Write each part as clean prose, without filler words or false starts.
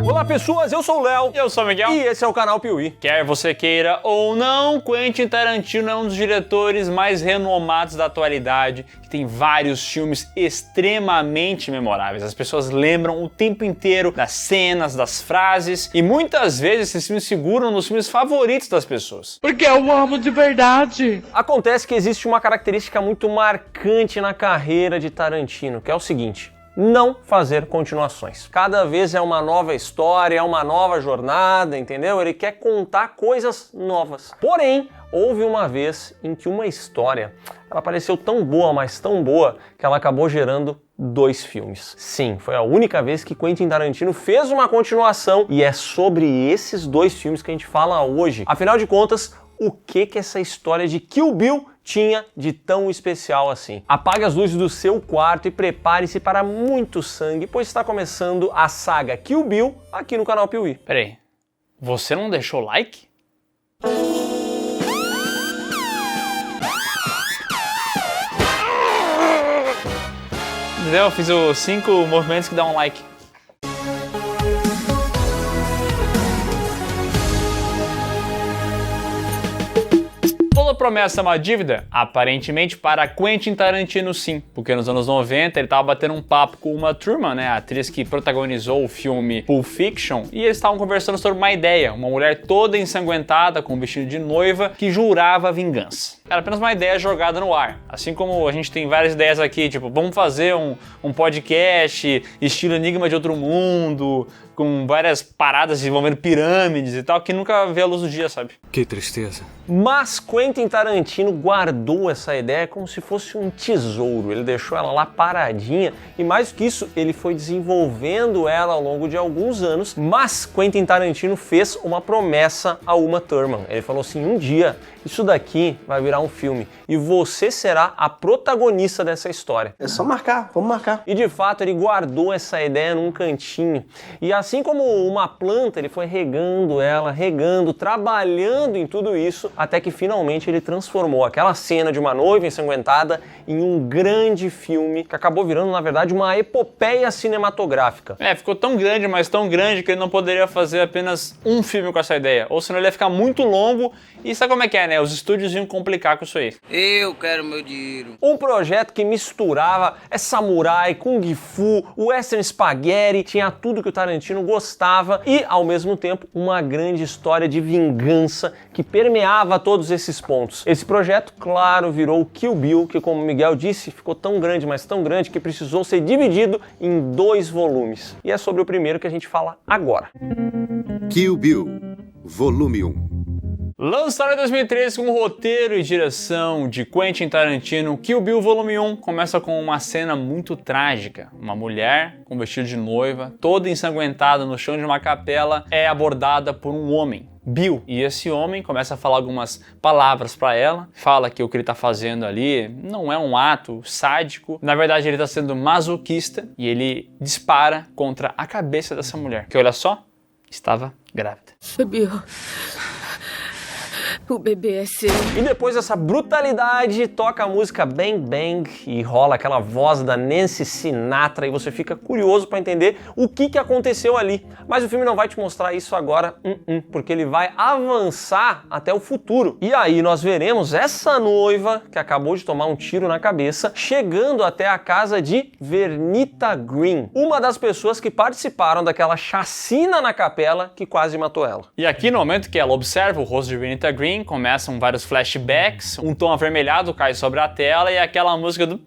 Olá pessoas, eu sou o Léo. E eu sou o Miguel. E esse é o canal Piuí. Quer você queira ou não, Quentin Tarantino é um dos diretores mais renomados da atualidade, que tem vários filmes extremamente memoráveis. As pessoas lembram o tempo inteiro das cenas, das frases, e muitas vezes esses filmes figuram nos filmes favoritos das pessoas. Porque eu amo de verdade. Acontece que existe uma característica muito marcante na carreira de Tarantino, que é o seguinte: não fazer continuações. Cada vez é uma nova história, é uma nova jornada, entendeu? Ele quer contar coisas novas. Porém, houve uma vez em que uma história, ela pareceu tão boa, mas tão boa, que ela acabou gerando 2 filmes. Sim, foi a única vez que Quentin Tarantino fez uma continuação, e é sobre esses 2 filmes que a gente fala hoje. Afinal de contas, o que essa história de Kill Bill tinha de tão especial assim? Apague as luzes do seu quarto e prepare-se para muito sangue, pois está começando a saga Kill Bill aqui no canal Piuí. Peraí, você não deixou like? Entendeu? Eu fiz os 5 movimentos que dão um like. Toda promessa é uma dívida? Aparentemente para Quentin Tarantino sim, porque nos anos 90 ele estava batendo um papo com Uma Thurman, né, a atriz que protagonizou o filme Pulp Fiction, e eles estavam conversando sobre uma ideia, uma mulher toda ensanguentada com um vestido de noiva que jurava vingança. Era apenas uma ideia jogada no ar, assim como a gente tem várias ideias aqui, tipo, vamos fazer um podcast estilo Enigma de Outro Mundo, com várias paradas envolvendo pirâmides e tal, que nunca vê a luz do dia, sabe? Que tristeza. Mas Quentin Tarantino guardou essa ideia como se fosse um tesouro. Ele deixou ela lá paradinha e, mais do que isso, ele foi desenvolvendo ela ao longo de alguns anos. Mas Quentin Tarantino fez uma promessa a Uma Thurman. Ele falou assim: um dia isso daqui vai virar um filme e você será a protagonista dessa história. É só marcar, vamos marcar. E de fato ele guardou essa ideia num cantinho. E assim como uma planta, ele foi regando ela, trabalhando em tudo isso, até que finalmente ele transformou aquela cena de uma noiva ensanguentada em um grande filme que acabou virando, na verdade, uma epopeia cinematográfica. Ficou tão grande, mas tão grande que ele não poderia fazer apenas um filme com essa ideia, ou senão ele ia ficar muito longo, e sabe como é que é, né? Os estúdios iam complicar com isso aí. Eu quero meu dinheiro. Um projeto que misturava samurai, kung fu, western spaghetti, tinha tudo que o Tarantino gostava e, ao mesmo tempo, uma grande história de vingança que permeava todos esses pontos. Esse projeto, claro, virou Kill Bill, que, como o Miguel disse, ficou tão grande, mas tão grande, que precisou ser dividido em 2 volumes. E é sobre o primeiro que a gente fala agora. Kill Bill, volume 1. Lançado em 2013 com roteiro e direção de Quentin Tarantino, Kill Bill Volume 1 começa com uma cena muito trágica. Uma mulher com vestido de noiva, toda ensanguentada no chão de uma capela, é abordada por um homem, Bill. E esse homem começa a falar algumas palavras pra ela, fala que o que ele tá fazendo ali não é um ato sádico, na verdade ele tá sendo masoquista, e ele dispara contra a cabeça dessa mulher, que olha só, estava grávida. Bill, o bebê é seu. E depois dessa brutalidade, toca a música Bang Bang e rola aquela voz da Nancy Sinatra e você fica curioso para entender o que aconteceu ali. Mas o filme não vai te mostrar isso agora, porque ele vai avançar até o futuro. E aí nós veremos essa noiva que acabou de tomar um tiro na cabeça chegando até a casa de Vernita Green, uma das pessoas que participaram daquela chacina na capela que quase matou ela. E aqui no momento que ela observa o rosto de Vernita Green, começam vários flashbacks, um tom avermelhado cai sobre a tela e aquela música do...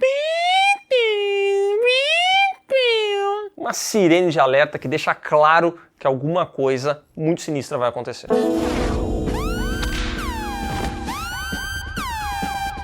uma sirene de alerta que deixa claro que alguma coisa muito sinistra vai acontecer.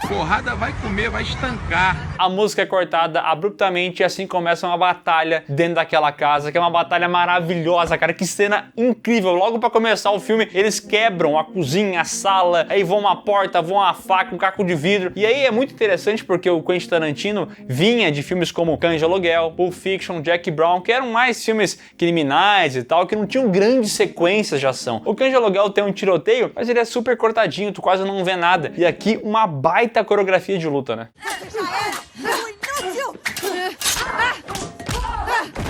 Porrada vai comer, vai estancar. A música é cortada abruptamente e assim começa uma batalha dentro daquela casa, que é uma batalha maravilhosa, cara, que cena incrível. Logo pra começar o filme, eles quebram a cozinha, a sala, aí vão uma porta, vão uma faca, um caco de vidro. E aí é muito interessante porque o Quentin Tarantino vinha de filmes como Cães de Aluguel, Pulp Fiction, Jack Brown, que eram mais filmes criminais e tal, que não tinham grandes sequências de ação. O Cães de Aluguel tem um tiroteio, mas ele é super cortadinho, tu quase não vê nada. E aqui uma baita coreografia de luta, né?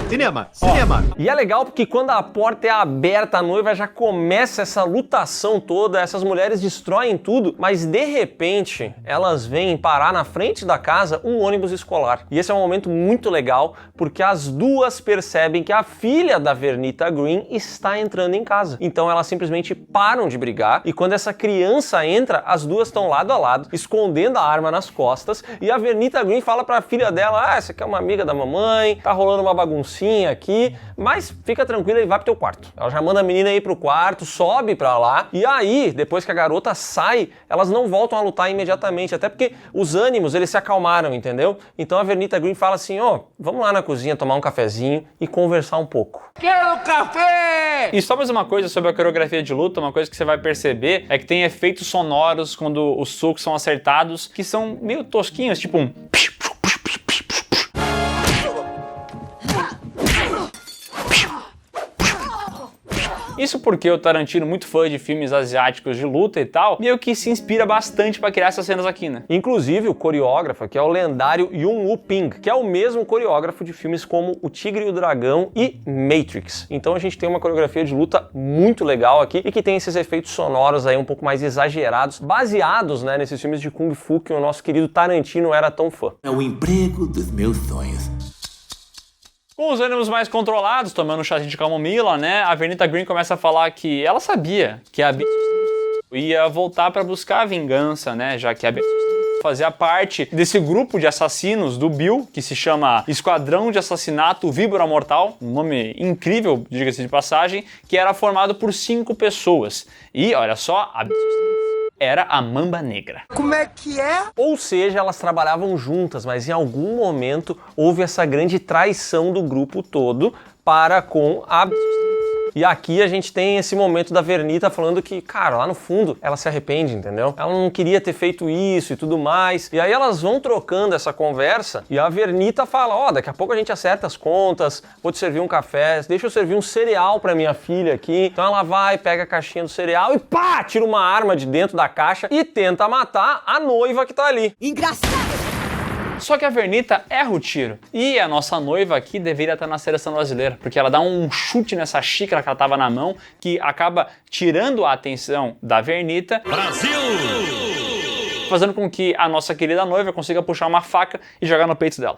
Cinema! Cinema! E é legal porque quando a porta é aberta, a noiva já começa essa lutação toda, essas mulheres destroem tudo, mas de repente elas vêm parar na frente da casa um ônibus escolar. E esse é um momento muito legal porque as duas percebem que a filha da Vernita Green está entrando em casa. Então elas simplesmente param de brigar e quando essa criança entra, as duas estão lado a lado, escondendo a arma nas costas e a Vernita Green fala pra filha dela: essa aqui é uma amiga da mamãe, tá rolando uma baguncinha aqui, mas fica tranquila e vai pro teu quarto. Ela já manda a menina ir pro quarto, sobe pra lá e aí, depois que a garota sai, elas não voltam a lutar imediatamente, até porque os ânimos, eles se acalmaram, entendeu? Então a Vernita Green fala assim: vamos lá na cozinha tomar um cafezinho e conversar um pouco. Quero café! E só mais uma coisa sobre a coreografia de luta, uma coisa que você vai perceber é que tem efeitos sonoros quando os socos são acertados, que são meio tosquinhos, tipo um... Isso porque o Tarantino, muito fã de filmes asiáticos de luta e tal, meio que se inspira bastante pra criar essas cenas aqui, né? Inclusive o coreógrafo, que é o lendário Yun Woo Ping, que é o mesmo coreógrafo de filmes como O Tigre e o Dragão e Matrix. Então a gente tem uma coreografia de luta muito legal aqui e que tem esses efeitos sonoros aí um pouco mais exagerados, baseados, né, nesses filmes de Kung Fu que o nosso querido Tarantino era tão fã. É o emprego dos meus sonhos. Com os ânimos mais controlados, tomando um chazinho de camomila, né, a Vernita Green começa a falar que ela sabia que a ia voltar pra buscar a vingança, né, já que a fazia parte desse grupo de assassinos do Bill, que se chama Esquadrão de Assassinato Víbora Mortal, um nome incrível, diga-se de passagem, que era formado por 5 pessoas. E, olha só, a era a Mamba Negra. Como é que é? Ou seja, elas trabalhavam juntas, mas em algum momento houve essa grande traição do grupo todo para com a... E aqui a gente tem esse momento da Vernita falando que, cara, lá no fundo ela se arrepende, entendeu? Ela não queria ter feito isso e tudo mais. E aí elas vão trocando essa conversa e a Vernita fala: daqui a pouco a gente acerta as contas, vou te servir um café, deixa eu servir um cereal pra minha filha aqui. Então ela vai, pega a caixinha do cereal e pá, tira uma arma de dentro da caixa e tenta matar a noiva que tá ali. Engraçado! Só que a Vernita erra o tiro. E a nossa noiva aqui deveria estar na seleção brasileira, porque ela dá um chute nessa xícara que ela tava na mão, que acaba tirando a atenção da Vernita. Brasil! Fazendo com que a nossa querida noiva consiga puxar uma faca e jogar no peito dela.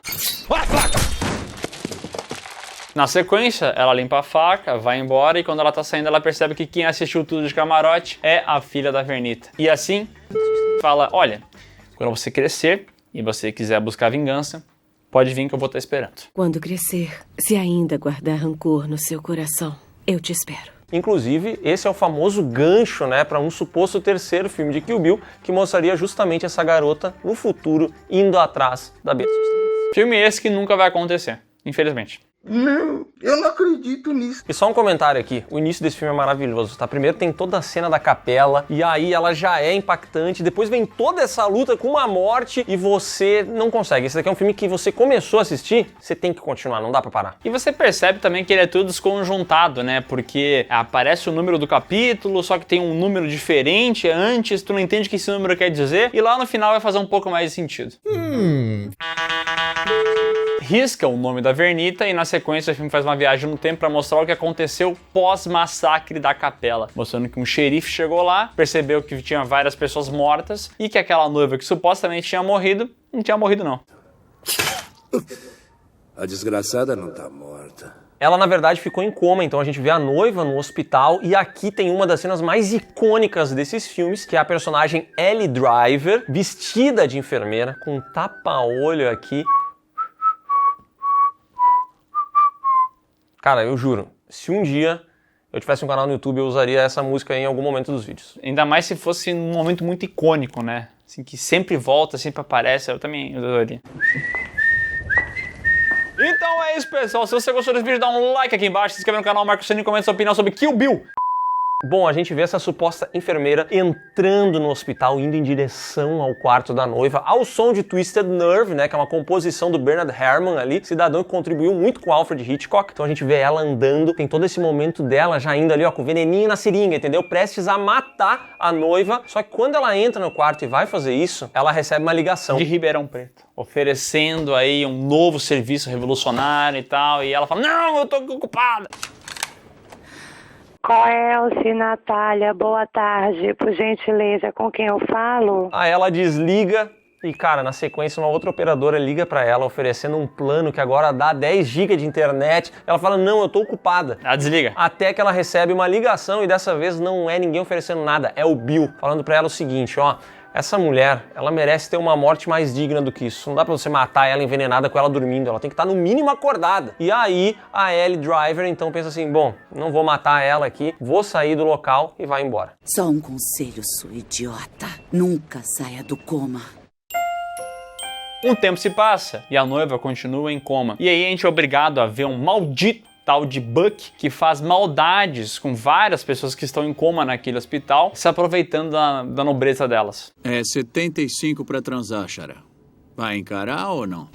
Na sequência, ela limpa a faca, vai embora e quando ela tá saindo, ela percebe que quem assistiu tudo de camarote é a filha da Vernita. E assim, fala: olha, quando você crescer e você quiser buscar vingança, pode vir que eu vou estar esperando. Quando crescer, se ainda guardar rancor no seu coração, eu te espero. Inclusive, esse é o famoso gancho, né, para um suposto terceiro filme de Kill Bill, que mostraria justamente essa garota no futuro indo atrás da Beta. Filme esse que nunca vai acontecer, infelizmente. Não, eu não acredito nisso. E só um comentário aqui, o início desse filme é maravilhoso, tá? Primeiro tem toda a cena da capela, e aí ela já é impactante, depois vem toda essa luta com uma morte e você não consegue. Esse daqui é um filme que você começou a assistir, você tem que continuar, não dá pra parar. E você percebe também que ele é tudo desconjuntado, né? Porque aparece o número do capítulo, só que tem um número diferente antes, tu não entende o que esse número quer dizer, e lá no final vai fazer um pouco mais de sentido. Risca o nome da Vernita e na sequência o filme faz uma viagem no tempo para mostrar o que aconteceu pós-massacre da capela, mostrando que um xerife chegou lá, percebeu que tinha várias pessoas mortas e que aquela noiva que supostamente tinha morrido, não tinha morrido não. A desgraçada não tá morta. Ela, na verdade, ficou em coma, então a gente vê a noiva no hospital e aqui tem uma das cenas mais icônicas desses filmes, que é a personagem Ellie Driver, vestida de enfermeira, com um tapa-olho aqui. Cara, eu juro, se um dia eu tivesse um canal no YouTube, eu usaria essa música em algum momento dos vídeos. Ainda mais se fosse num momento muito icônico, né? Assim, que sempre volta, sempre aparece, eu também usaria. Então é isso, pessoal. Se você gostou desse vídeo, dá um like aqui embaixo, se inscreve no canal, marca o sininho e comenta sua opinião sobre Kill Bill. Bom, a gente vê essa suposta enfermeira entrando no hospital, indo em direção ao quarto da noiva, ao som de Twisted Nerve, né, que é uma composição do Bernard Herrmann ali, cidadão que contribuiu muito com Alfred Hitchcock. Então a gente vê ela andando, tem todo esse momento dela já indo ali, ó, com o veneninho na seringa, entendeu? Prestes a matar a noiva. Só que quando ela entra no quarto e vai fazer isso, ela recebe uma ligação De Ribeirão Preto, oferecendo aí um novo serviço revolucionário e tal, e ela fala, não, eu tô ocupada. Coelce, Natália, boa tarde. Por gentileza, com quem eu falo? Aí ela desliga e, cara, na sequência uma outra operadora liga pra ela oferecendo um plano que agora dá 10 GB de internet. Ela fala, não, eu tô ocupada. Ela desliga. Até que ela recebe uma ligação e dessa vez não é ninguém oferecendo nada, é o Bill, falando pra ela o seguinte, ó, essa mulher, ela merece ter uma morte mais digna do que isso. Não dá pra você matar ela envenenada com ela dormindo, ela tem que estar no mínimo acordada. E aí a Ellie Driver então pensa assim, bom, não vou matar ela aqui, vou sair do local e vai embora. Só um conselho, sua idiota. Nunca saia do coma. Um tempo se passa e a noiva continua em coma. E aí a gente é obrigado a ver um maldito tal de Buck que faz maldades com várias pessoas que estão em coma naquele hospital, se aproveitando da nobreza delas. É 75 pra transar, Xará. Vai encarar ou não?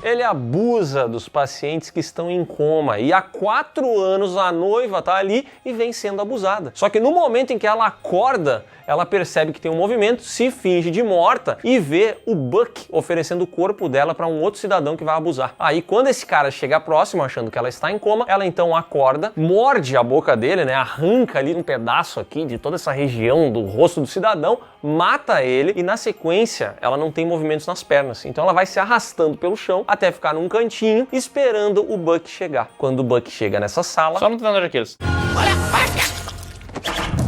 Ele abusa dos pacientes que estão em coma e há 4 anos a noiva tá ali e vem sendo abusada. Só que no momento em que ela acorda, ela percebe que tem um movimento, se finge de morta e vê o Buck oferecendo o corpo dela para um outro cidadão que vai abusar. Aí quando esse cara chega próximo, achando que ela está em coma, ela então acorda, morde a boca dele, né, arranca ali um pedaço aqui de toda essa região do rosto do cidadão, mata ele e na sequência ela não tem movimentos nas pernas. Então ela vai se arrastando pelo chão até ficar num cantinho esperando o Buck chegar. Quando o Buck chega nessa sala... Só no tendão de Aquiles.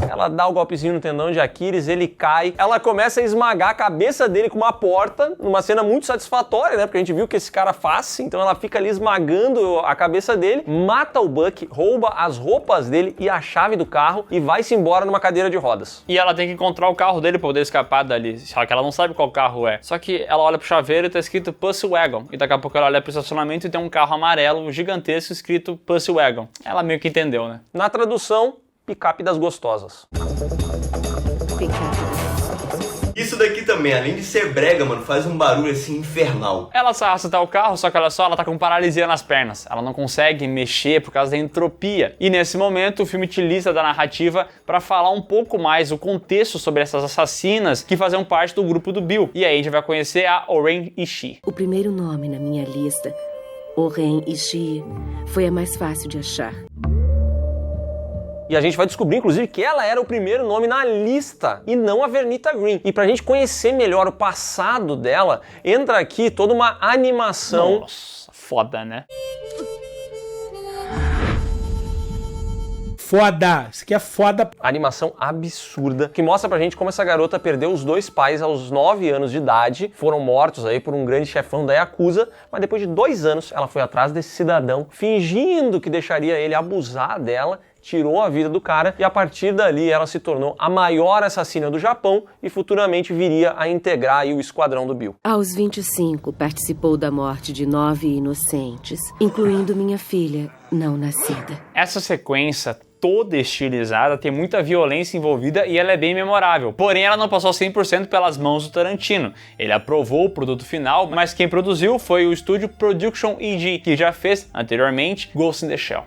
Ela dá o golpezinho no tendão de Aquiles, ele cai, ela começa a esmagar a cabeça dele com uma porta, numa cena muito satisfatória, né? Porque a gente viu o que esse cara faz, então ela fica ali esmagando a cabeça dele, mata o Buck, rouba as roupas dele e a chave do carro e vai-se embora numa cadeira de rodas. E ela tem que encontrar o carro dele pra poder escapar dali, só que ela não sabe qual carro é. Só que ela olha pro chaveiro e tá escrito Pussy Wagon, e daqui a pouco ela olha pro estacionamento e tem um carro amarelo gigantesco escrito Pussy Wagon. Ela meio que entendeu, né? Na tradução, picape das gostosas. Isso daqui também, além de ser brega, mano, faz um barulho assim infernal. Ela se arrasta até o carro, só que olha só, ela tá com paralisia nas pernas. Ela não consegue mexer por causa da entropia. E nesse momento o filme utiliza da narrativa para falar um pouco mais o contexto sobre essas assassinas que faziam parte do grupo do Bill. E aí a gente vai conhecer a Oren Ishii. O primeiro nome na minha lista, Oren Ishii, foi a mais fácil de achar. E a gente vai descobrir, inclusive, que ela era o primeiro nome na lista e não a Vernita Green. E pra gente conhecer melhor o passado dela, entra aqui toda uma animação. Nossa, foda, né? Foda! Isso aqui é foda. Animação absurda, que mostra pra gente como essa garota perdeu os 2 pais aos 9 anos de idade, foram mortos aí por um grande chefão da Yakuza, mas depois de 2 anos ela foi atrás desse cidadão, fingindo que deixaria ele abusar dela, tirou a vida do cara e a partir dali ela se tornou a maior assassina do Japão e futuramente viria a integrar aí o esquadrão do Bill. Aos 25, participou da morte de 9 inocentes, incluindo minha filha não nascida. Essa sequência toda estilizada, tem muita violência envolvida e ela é bem memorável. Porém, ela não passou 100% pelas mãos do Tarantino. Ele aprovou o produto final, mas quem produziu foi o estúdio Production EG, que já fez anteriormente Ghost in the Shell.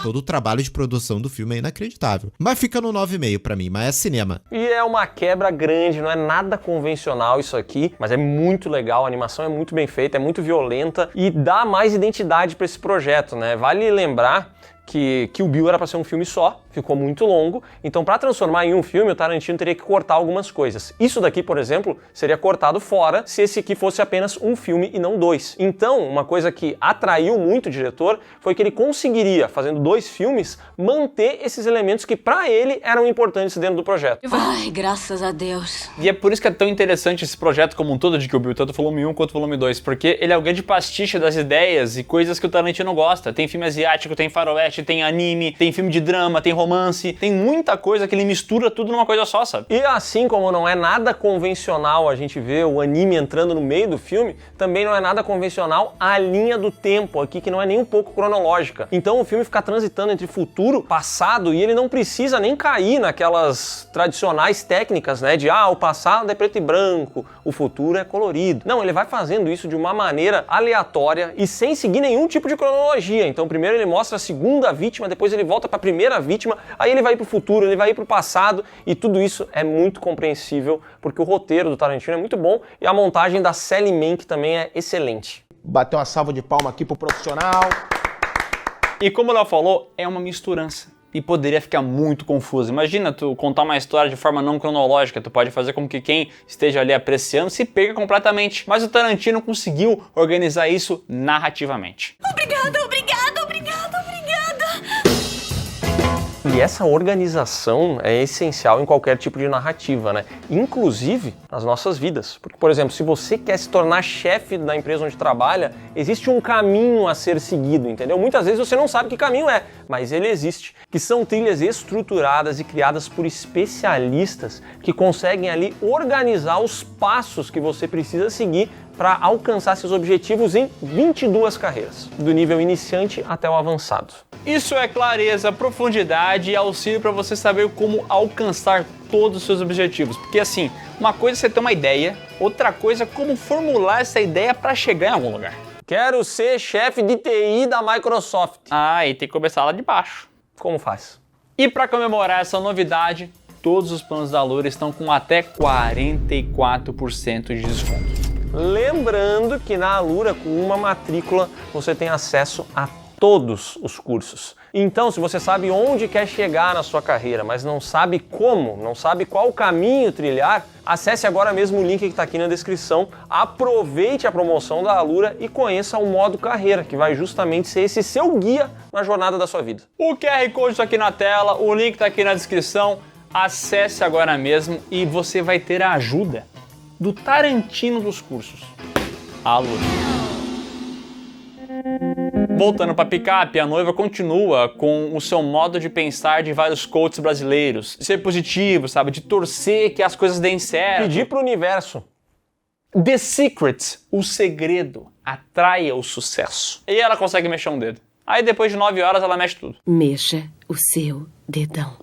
Todo o trabalho de produção do filme é inacreditável. Mas fica no 9,5 pra mim, mas é cinema. E é uma quebra grande, não é nada convencional isso aqui, mas é muito legal, a animação é muito bem feita, é muito violenta e dá mais identidade pra esse projeto, né? Vale lembrar que o Bill era para ser um filme só, ficou muito longo, então para transformar em um filme o Tarantino teria que cortar algumas coisas. Isso daqui, por exemplo, seria cortado fora se esse aqui fosse apenas um filme e não 2. Então, uma coisa que atraiu muito o diretor foi que ele conseguiria, fazendo 2 filmes, manter esses elementos que para ele eram importantes dentro do projeto. Ai, graças a Deus. E é por isso que é tão interessante esse projeto como um todo de Kill Bill, tanto o volume 1 quanto o volume 2, porque ele é o grande pastiche das ideias e coisas que o Tarantino gosta. Tem filme asiático, tem faroeste, faroeste, tem anime, tem filme de drama, tem romance, tem muita coisa que ele mistura tudo numa coisa só, sabe? E assim como não é nada convencional a gente ver o anime entrando no meio do filme, também não é nada convencional a linha do tempo aqui, que não é nem um pouco cronológica. Então o filme fica transitando entre futuro, passado, e ele não precisa nem cair naquelas tradicionais técnicas, né, de o passado é preto e branco, o futuro é colorido. Não, ele vai fazendo isso de uma maneira aleatória e sem seguir nenhum tipo de cronologia. Então primeiro ele mostra a segunda vítima, depois ele volta para a primeira vítima, aí ele vai para o futuro, ele vai para o passado, e tudo isso é muito compreensível porque o roteiro do Tarantino é muito bom e a montagem da Sally Mank também é excelente. Bateu uma salva de palma aqui pro profissional. E como ela falou, é uma misturança. E poderia ficar muito confuso. Imagina tu contar uma história de forma não cronológica, tu pode fazer com que quem esteja ali apreciando se perca completamente. Mas o Tarantino conseguiu organizar isso narrativamente. Obrigada, obrigada, obrigada, obrigada. E essa organização é essencial em qualquer tipo de narrativa, né? Inclusive nas nossas vidas. Porque, por exemplo, se você quer se tornar chefe da empresa onde trabalha, existe um caminho a ser seguido, entendeu? Muitas vezes você não sabe que caminho é, mas ele existe. Que são trilhas estruturadas e criadas por especialistas que conseguem ali organizar os passos que você precisa seguir para alcançar seus objetivos em 22 carreiras, do nível iniciante até o avançado. Isso é clareza, profundidade e auxílio para você saber como alcançar todos os seus objetivos. Porque assim, uma coisa é você ter uma ideia, outra coisa é como formular essa ideia para chegar em algum lugar. Quero ser chefe de TI da Microsoft. E tem que começar lá de baixo. Como faz? E para comemorar essa novidade, todos os planos da Allura estão com até 44% de desconto. Lembrando que na Allura, com uma matrícula, você tem acesso a todos os cursos. Então, se você sabe onde quer chegar na sua carreira, mas não sabe como, não sabe qual caminho trilhar, acesse agora mesmo o link que está aqui na descrição, aproveite a promoção da Allura e conheça o modo carreira, que vai justamente ser esse seu guia na jornada da sua vida. O QR Code está aqui na tela, o link está aqui na descrição, acesse agora mesmo e você vai ter a ajuda do Tarantino dos cursos, a Allura. Voltando para Picape, a noiva continua com o seu modo de pensar de vários coaches brasileiros. De ser positivo, sabe? De torcer que as coisas deem certo. Pedir pro universo. The Secret, o segredo, atraia o sucesso. E ela consegue mexer um dedo. Aí depois de 9 horas ela mexe tudo. Mexa o seu dedão.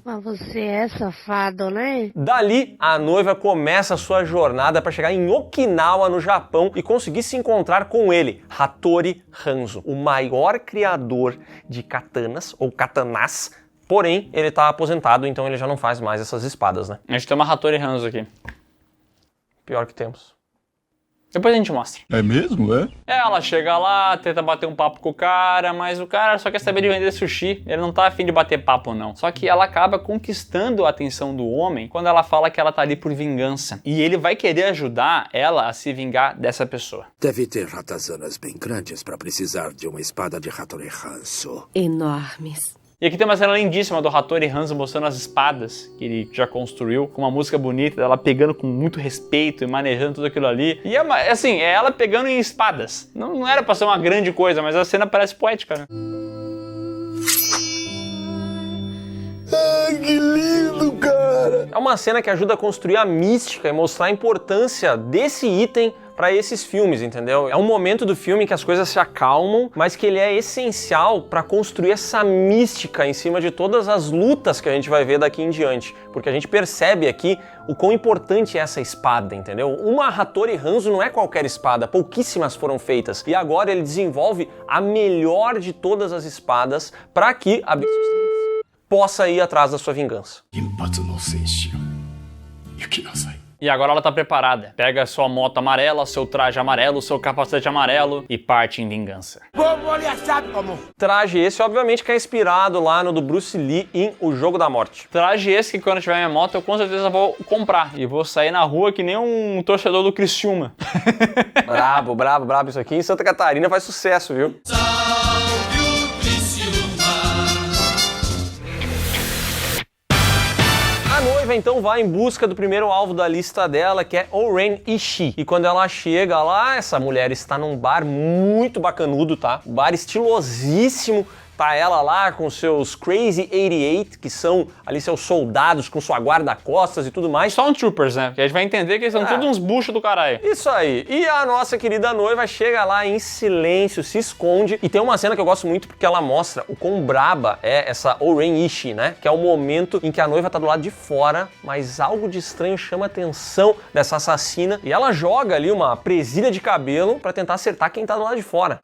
Mas você é safado, né? Dali, a noiva começa a sua jornada para chegar em Okinawa, no Japão, e conseguir se encontrar com ele, Hattori Hanzo, o maior criador de katanas, ou katanas, porém, ele tá aposentado, então ele já não faz mais essas espadas, né? A gente tem uma Hattori Hanzo aqui. Pior que temos. Depois a gente mostra. É mesmo, é? Ela chega lá, tenta bater um papo com o cara, mas o cara só quer saber de vender sushi. Ele não tá afim de bater papo, não. Só que ela acaba conquistando a atenção do homem quando ela fala que ela tá ali por vingança. E ele vai querer ajudar ela a se vingar dessa pessoa. Deve ter ratazanas bem grandes para precisar de uma espada de Hattori Hanzo. Enormes. E aqui tem uma cena lindíssima do Hattori Hanzo mostrando as espadas que ele já construiu, com uma música bonita, ela pegando com muito respeito e manejando tudo aquilo ali. E assim, é ela pegando em espadas. Não era pra ser uma grande coisa, mas a cena parece poética, né? Ai, que lindo, cara! É uma cena que ajuda a construir a mística e mostrar a importância desse item para esses filmes, entendeu? É um momento do filme que as coisas se acalmam, mas que ele é essencial para construir essa mística em cima de todas as lutas que a gente vai ver daqui em diante, porque a gente percebe aqui o quão importante é essa espada, entendeu? Uma Hattori Hanzo não é qualquer espada, pouquíssimas foram feitas, e agora ele desenvolve a melhor de todas as espadas para que a possa ir atrás da sua vingança. E agora ela tá preparada. Pega sua moto amarela, seu traje amarelo, seu capacete amarelo e parte em vingança. Traje esse, obviamente, que é inspirado lá no do Bruce Lee em O Jogo da Morte. Traje esse que quando eu tiver minha moto eu com certeza vou comprar. E vou sair na rua que nem um torcedor do Criciúma. Brabo, brabo, brabo. Isso aqui em Santa Catarina faz sucesso, viu? A noiva noiva então vai em busca do primeiro alvo da lista dela, que é O-Ren Ishii. E quando ela chega lá, essa mulher está num bar muito bacanudo, tá? Um bar estilosíssimo. Tá ela lá com seus Crazy 88, que são ali seus soldados com sua guarda-costas e tudo mais. Stormtroopers, né? Que a gente vai entender que eles são todos uns buchos do caralho. Isso aí. E a nossa querida noiva chega lá em silêncio, se esconde. E tem uma cena que eu gosto muito porque ela mostra o quão braba é essa O-Ren Ishii, né? Que é o momento em que a noiva tá do lado de fora, mas algo de estranho chama a atenção dessa assassina. E ela joga ali uma presilha de cabelo pra tentar acertar quem tá do lado de fora.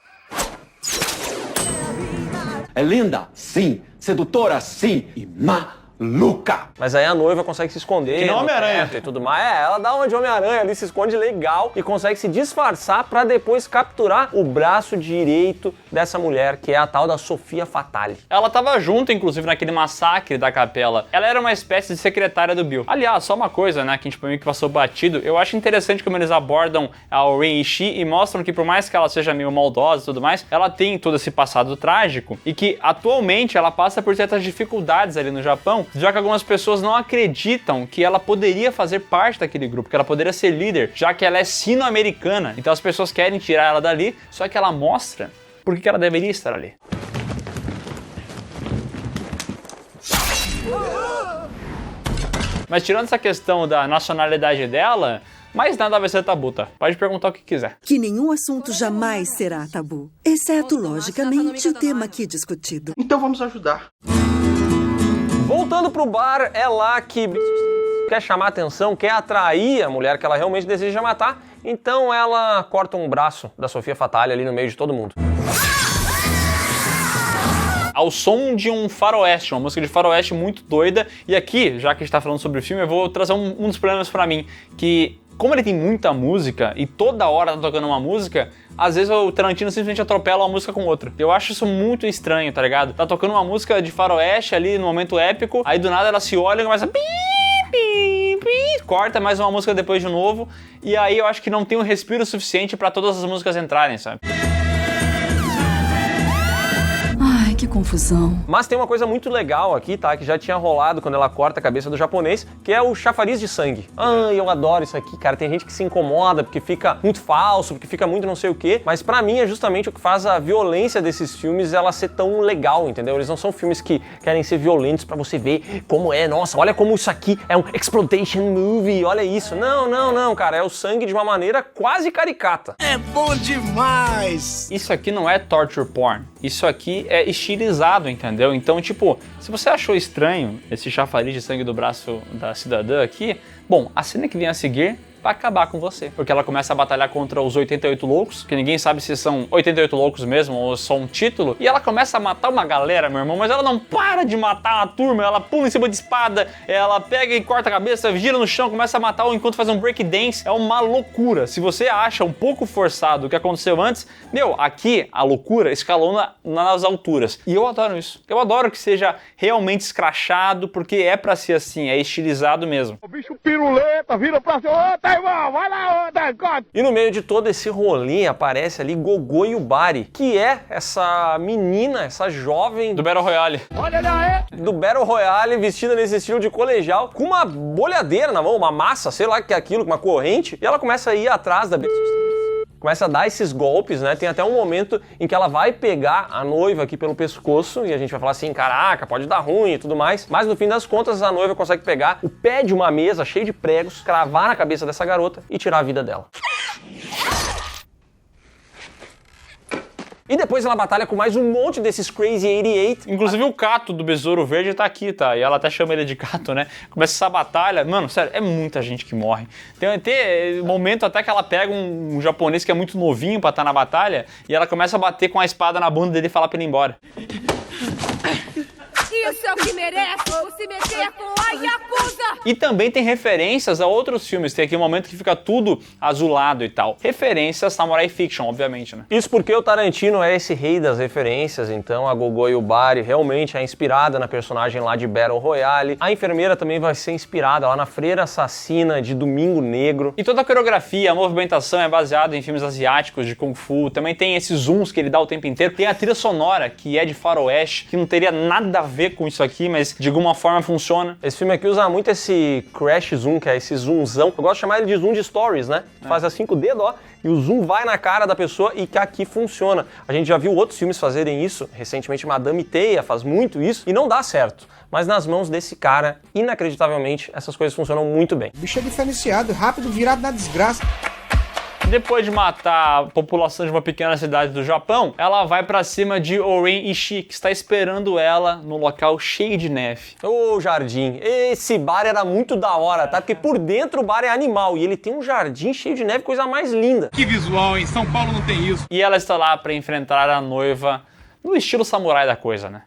É linda, sim. Sedutora, sim. E maluca. Mas aí a noiva consegue se esconder. Que nem Homem-Aranha. E tudo mais. Ela dá uma de Homem-Aranha ali, se esconde legal e consegue se disfarçar pra depois capturar o braço direito dessa mulher, que é a tal da Sofia Fatale. Ela tava junto, inclusive, naquele massacre da capela. Ela era uma espécie de secretária do Bill. Aliás, só uma coisa, né, que a gente meio que passou batido. Eu acho interessante como eles abordam a O-Ren Ishii e mostram que por mais que ela seja meio maldosa e tudo mais, ela tem todo esse passado trágico e que atualmente ela passa por certas dificuldades ali no Japão, já que algumas pessoas não acreditam que ela poderia fazer parte daquele grupo, que ela poderia ser líder, já que ela é sino-americana. Então as pessoas querem tirar ela dali, só que ela mostra por que ela deveria estar ali. Mas tirando essa questão da nacionalidade dela, mais nada vai ser tabu, tá? Pode perguntar o que quiser. Que nenhum assunto jamais será tabu, exceto, logicamente, o tema aqui discutido. Então vamos ajudar. Voltando pro bar, é lá que quer chamar atenção, quer atrair a mulher que ela realmente deseja matar, então ela corta um braço da Sofia Fatale ali no meio de todo mundo. Ao som de um faroeste, uma música de faroeste muito doida. E aqui, já que a gente tá falando sobre o filme, eu vou trazer um dos problemas pra mim, que como ele tem muita música e toda hora tá tocando uma música, às vezes o Tarantino simplesmente atropela uma música com outra. Eu acho isso muito estranho, tá ligado? Tá tocando uma música de faroeste ali no momento épico, aí do nada ela se olha e começa... corta mais uma música depois de novo, e aí eu acho que não tem um respiro suficiente pra todas as músicas entrarem, sabe? Que confusão. Mas tem uma coisa muito legal aqui, tá? Que já tinha rolado quando ela corta a cabeça do japonês, que é o chafariz de sangue. Eu adoro isso aqui, cara. Tem gente que se incomoda porque fica muito falso, porque fica muito não sei o quê. Mas pra mim é justamente o que faz a violência desses filmes ela ser tão legal, entendeu? Eles não são filmes que querem ser violentos pra você ver como é. Nossa, olha como isso aqui é um exploitation movie, olha isso. Não, cara. É o sangue de uma maneira quase caricata. É bom demais! Isso aqui não é torture porn. Isso aqui é estilizado, entendeu? Então, tipo, se você achou estranho esse chafariz de sangue do braço da cidadã aqui, bom, a cena que vem a seguir vai acabar com você. Porque ela começa a batalhar contra os 88 loucos, que ninguém sabe se são 88 loucos mesmo ou só um título, e ela começa a matar uma galera, meu irmão, mas ela não para de matar a turma, ela pula em cima de espada, ela pega e corta a cabeça, gira no chão, começa a matar enquanto faz um breakdance, é uma loucura. Se você acha um pouco forçado o que aconteceu antes, aqui a loucura escalona nas alturas. E eu adoro isso. Eu adoro que seja realmente escrachado, porque é pra ser assim, é estilizado mesmo. O bicho piruleta, vira pra cima, irmão, vai lá, E no meio de todo esse rolê aparece ali Gogô Yubari, que é essa menina, essa jovem do Battle Royale. Olha lá, do Battle Royale, vestida nesse estilo de colegial, com uma bolhadeira na mão, uma massa, sei lá o que é aquilo, com uma corrente, e ela começa a ir atrás da... Começa a dar esses golpes, né? Tem até um momento em que ela vai pegar a noiva aqui pelo pescoço e a gente vai falar assim, caraca, pode dar ruim e tudo mais. Mas no fim das contas, a noiva consegue pegar o pé de uma mesa cheia de pregos, cravar na cabeça dessa garota e tirar a vida dela. E depois ela batalha com mais um monte desses Crazy 88. Inclusive o Kato do Besouro Verde tá aqui, tá? E ela até chama ele de Kato, né? Começa essa batalha. Mano, sério, é muita gente que morre. Tem momento até que ela pega um japonês que é muito novinho pra estar na batalha e ela começa a bater com a espada na bunda dele e falar pra ele ir embora. Isso é o que merece por se meter com a Yakuza! E também tem referências a outros filmes. Tem aqui um momento que fica tudo azulado e tal. Referências Samurai Fiction, obviamente, né? Isso porque o Tarantino é esse rei das referências, então a Gogô Yubari realmente é inspirada na personagem lá de Battle Royale. A enfermeira também vai ser inspirada lá na freira assassina de Domingo Negro. E toda a coreografia, a movimentação é baseada em filmes asiáticos de Kung Fu. Também tem esses zooms que ele dá o tempo inteiro. Tem a trilha sonora, que é de faroeste, que não teria nada a ver com isso aqui, mas de alguma forma funciona. Esse filme aqui usa muito esse crash zoom, que é esse zoomzão. Eu gosto de chamar ele de zoom de stories, né? Tu faz assim com o dedo, ó, e o zoom vai na cara da pessoa e que aqui funciona. A gente já viu outros filmes fazerem isso, recentemente Madame Teia faz muito isso, e não dá certo. Mas nas mãos desse cara, inacreditavelmente, essas coisas funcionam muito bem. O bicho é diferenciado, rápido, virado na desgraça. Depois de matar a população de uma pequena cidade do Japão, ela vai pra cima de Oren Ishii, que está esperando ela no local cheio de neve. Ô, jardim, esse bar era muito da hora, tá? Porque por dentro o bar é animal e ele tem um jardim cheio de neve, coisa mais linda. Que visual, hein? São Paulo não tem isso. E ela está lá pra enfrentar a noiva no estilo samurai da coisa, né?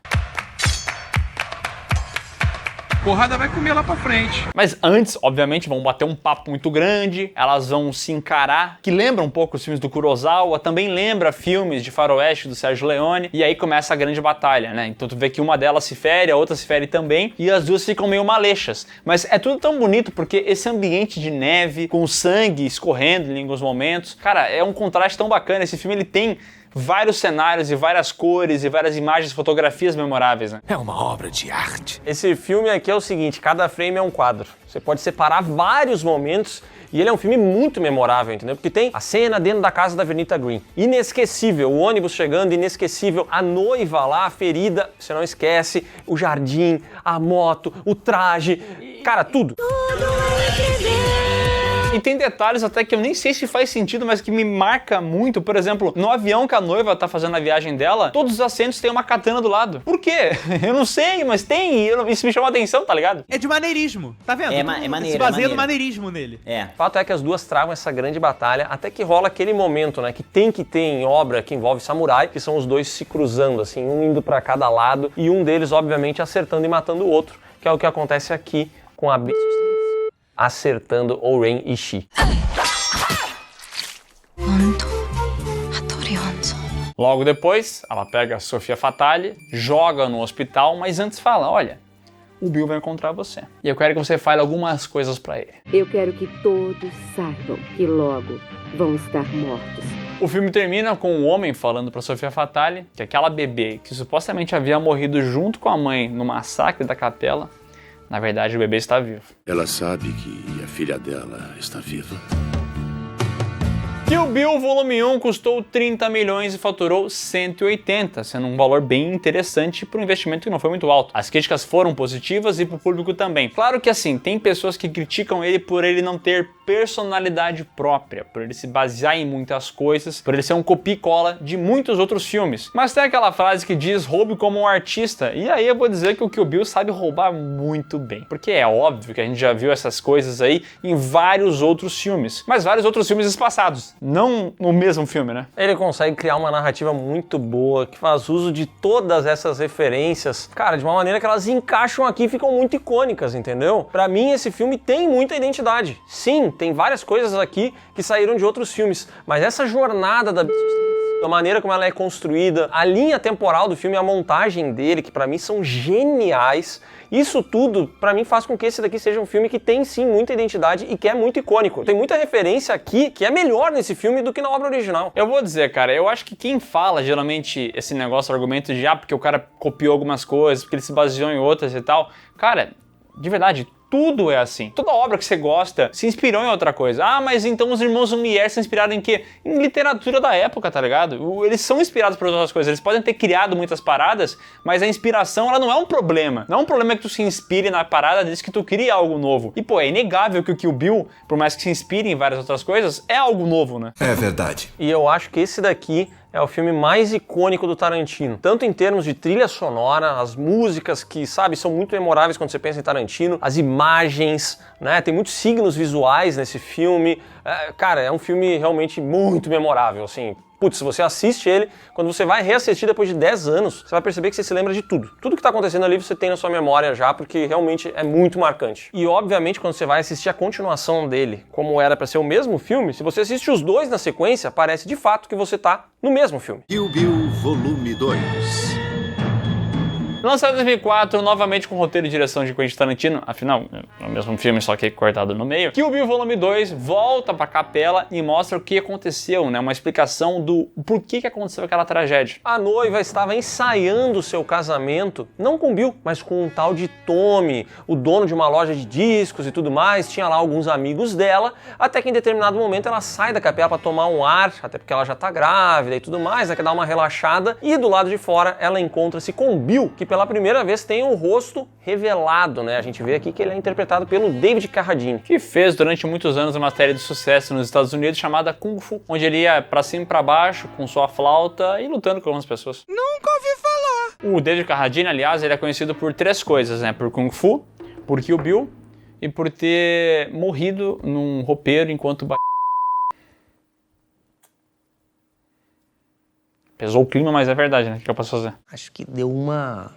Porrada vai comer lá pra frente. Mas antes, obviamente, vão bater um papo muito grande, elas vão se encarar, que lembra um pouco os filmes do Kurosawa, também lembra filmes de faroeste do Sérgio Leone, e aí começa a grande batalha, né? Então tu vê que uma delas se fere, a outra se fere também, e as duas ficam meio malechas. Mas é tudo tão bonito porque esse ambiente de neve, com sangue escorrendo em alguns momentos, cara, é um contraste tão bacana. Esse filme, ele tem vários cenários e várias cores e várias imagens, fotografias memoráveis, né? É uma obra de arte. Esse filme aqui é o seguinte, cada frame é um quadro. Você pode separar vários momentos e ele é um filme muito memorável, entendeu? Porque tem a cena dentro da casa da Vernita Green. Inesquecível, o ônibus chegando, inesquecível. A noiva lá, a ferida, você não esquece. O jardim, a moto, o traje, cara, tudo. E tem detalhes até que eu nem sei se faz sentido, mas que me marca muito. Por exemplo, no avião que a noiva tá fazendo a viagem dela, todos os assentos têm uma katana do lado. Por quê? Eu não sei, mas tem. Isso me chama a atenção, tá ligado? É de maneirismo, tá vendo? É maneiro. Se baseia no maneirismo nele. É. O fato é que as duas tragam essa grande batalha, até que rola aquele momento, né, que tem que ter em obra que envolve samurai, que são os dois se cruzando, assim, um indo pra cada lado, e um deles, obviamente, acertando e matando o outro, que é o que acontece aqui com a acertando Oren Ishii. Logo depois, ela pega a Sofia Fatale, joga no hospital, mas antes fala, olha, o Bill vai encontrar você. E eu quero que você fale algumas coisas pra ele. Eu quero que todos saibam que logo vão estar mortos. O filme termina com o homem falando pra Sofia Fatale que aquela bebê que supostamente havia morrido junto com a mãe no massacre da capela, na verdade, o bebê está vivo. Ela sabe que a filha dela está viva. Kill Bill Volume 1 custou 30 milhões e faturou 180, sendo um valor bem interessante para um investimento que não foi muito alto. As críticas foram positivas e para o público também. Claro que assim, tem pessoas que criticam ele por ele não ter personalidade própria, por ele se basear em muitas coisas, por ele ser um copia e cola de muitos outros filmes. Mas tem aquela frase que diz, roube como um artista, e aí eu vou dizer que o Kill Bill sabe roubar muito bem. Porque é óbvio que a gente já viu essas coisas aí em vários outros filmes, mas vários outros filmes espaçados. Não no mesmo filme, né? Ele consegue criar uma narrativa muito boa, que faz uso de todas essas referências, cara, de uma maneira que elas encaixam aqui e ficam muito icônicas, entendeu? Pra mim, esse filme tem muita identidade. Sim, tem várias coisas aqui que saíram de outros filmes, mas essa jornada da maneira como ela é construída, a linha temporal do filme, a montagem dele, que pra mim são geniais, isso tudo, pra mim, faz com que esse daqui seja um filme que tem, sim, muita identidade e que é muito icônico. Tem muita referência aqui que é melhor nesse filme do que na obra original. Eu vou dizer, cara, eu acho que quem fala, geralmente, esse negócio, argumento de, porque o cara copiou algumas coisas, porque ele se baseou em outras e tal, cara, de verdade, tudo é assim. Toda obra que você gosta se inspirou em outra coisa. Ah, mas então os irmãos Lumière se inspiraram em quê? Em literatura da época, tá ligado? Eles são inspirados por outras coisas. Eles podem ter criado muitas paradas, mas a inspiração, ela não é um problema. Não é um problema que tu se inspire na parada, diz que tu cria algo novo. E, pô, é inegável que o Kill Bill, por mais que se inspire em várias outras coisas, é algo novo, né? É verdade. E eu acho que esse daqui é o filme mais icônico do Tarantino. Tanto em termos de trilha sonora, as músicas que, sabe, são muito memoráveis quando você pensa em Tarantino, as imagens, né? Tem muitos signos visuais nesse filme. Cara, é um filme realmente muito memorável, assim. Putz, se você assiste ele, quando você vai reassistir depois de 10 anos, você vai perceber que você se lembra de tudo. Tudo que tá acontecendo ali você tem na sua memória já, porque realmente é muito marcante. E obviamente quando você vai assistir a continuação dele, como era pra ser o mesmo filme, se você assiste os dois na sequência, parece de fato que você tá no mesmo filme. Kill Bill Volume 2. Lançado em 2004, novamente com roteiro e direção de Quentin Tarantino, afinal, é o mesmo filme, só que cortado no meio. Kill Bill Volume 2 volta pra capela e mostra o que aconteceu, né? Uma explicação do porquê que aconteceu aquela tragédia. A noiva estava ensaiando seu casamento, não com Bill, mas com um tal de Tommy, o dono de uma loja de discos e tudo mais. Tinha lá alguns amigos dela, até que em determinado momento ela sai da capela para tomar um ar, até porque ela já tá grávida e tudo mais, né? Quer dar uma relaxada, e do lado de fora ela encontra-se com Bill, que pela primeira vez tem o rosto revelado, né? A gente vê aqui que ele é interpretado pelo David Carradine, que fez durante muitos anos uma série de sucesso nos Estados Unidos chamada Kung Fu, onde ele ia pra cima e pra baixo com sua flauta e lutando com algumas pessoas. Nunca ouvi falar. O David Carradine, aliás, ele é conhecido por 3 coisas, né? Por Kung Fu, por Kill Bill e por ter morrido num roupeiro enquanto pesou o clima, mas é verdade, né? O que eu posso fazer? Acho que deu uma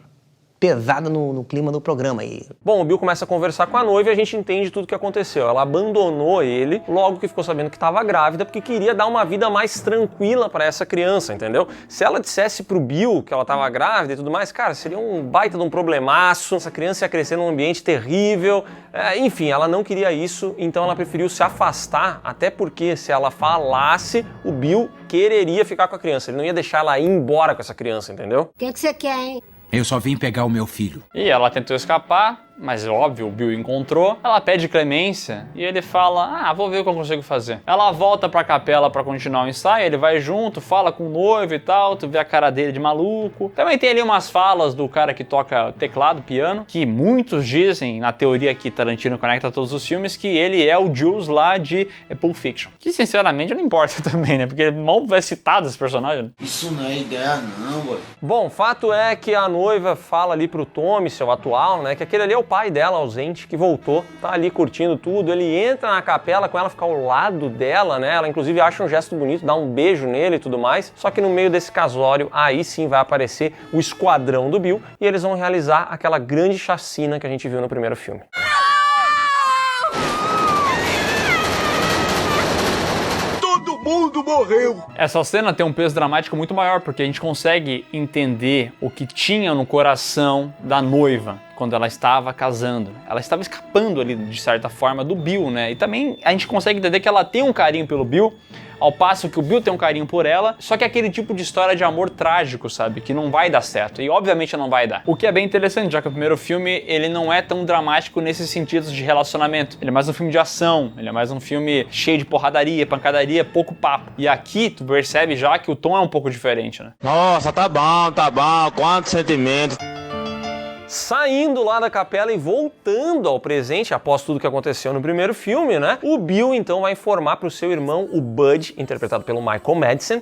pesada no clima do programa aí. Bom, o Bill começa a conversar com a noiva e a gente entende tudo o que aconteceu. Ela abandonou ele logo que ficou sabendo que estava grávida, porque queria dar uma vida mais tranquila para essa criança, entendeu? Se ela dissesse pro Bill que ela estava grávida e tudo mais, cara, seria um baita de um problemaço, essa criança ia crescer num ambiente terrível, enfim, ela não queria isso, então ela preferiu se afastar, até porque se ela falasse, o Bill quereria ficar com a criança, ele não ia deixar ela ir embora com essa criança, entendeu? O que você quer, hein? Eu só vim pegar o meu filho. E ela tentou escapar, mas óbvio, o Bill encontrou. Ela pede clemência e ele fala, vou ver o que eu consigo fazer. Ela volta pra capela pra continuar o ensaio, ele vai junto, fala com o noivo e tal, tu vê a cara dele de maluco. Também tem ali umas falas do cara que toca teclado, piano, que muitos dizem, na teoria que Tarantino conecta todos os filmes, que ele é o Jules lá de Pulp Fiction. Que sinceramente não importa também, né? Porque mal vai citado esse personagem. Isso não é ideia não, boy. Bom, fato é que a noiva fala ali pro Tommy, seu atual, né, que aquele ali é o pai dela ausente, que voltou, tá ali curtindo tudo, ele entra na capela com ela, fica ao lado dela, né, ela inclusive acha um gesto bonito, dá um beijo nele e tudo mais, só que no meio desse casório, aí sim vai aparecer o esquadrão do Bill e eles vão realizar aquela grande chacina que a gente viu no primeiro filme. Mundo morreu. Essa cena tem um peso dramático muito maior, porque a gente consegue entender o que tinha no coração da noiva quando ela estava casando. Ela estava escapando ali, de certa forma, do Bill, né? E também a gente consegue entender que ela tem um carinho pelo Bill, ao passo que o Bill tem um carinho por ela, só que é aquele tipo de história de amor trágico, sabe? Que não vai dar certo, e obviamente não vai dar. O que é bem interessante, já que o primeiro filme, ele não é tão dramático nesses sentidos de relacionamento. Ele é mais um filme de ação, ele é mais um filme cheio de porradaria, pancadaria, pouco papo. E aqui, tu percebe já que o tom é um pouco diferente, né? Nossa, tá bom, quantos sentimentos. Saindo lá da capela e voltando ao presente, após tudo que aconteceu no primeiro filme, né? O Bill então vai informar para o seu irmão, o Bud, interpretado pelo Michael Madsen,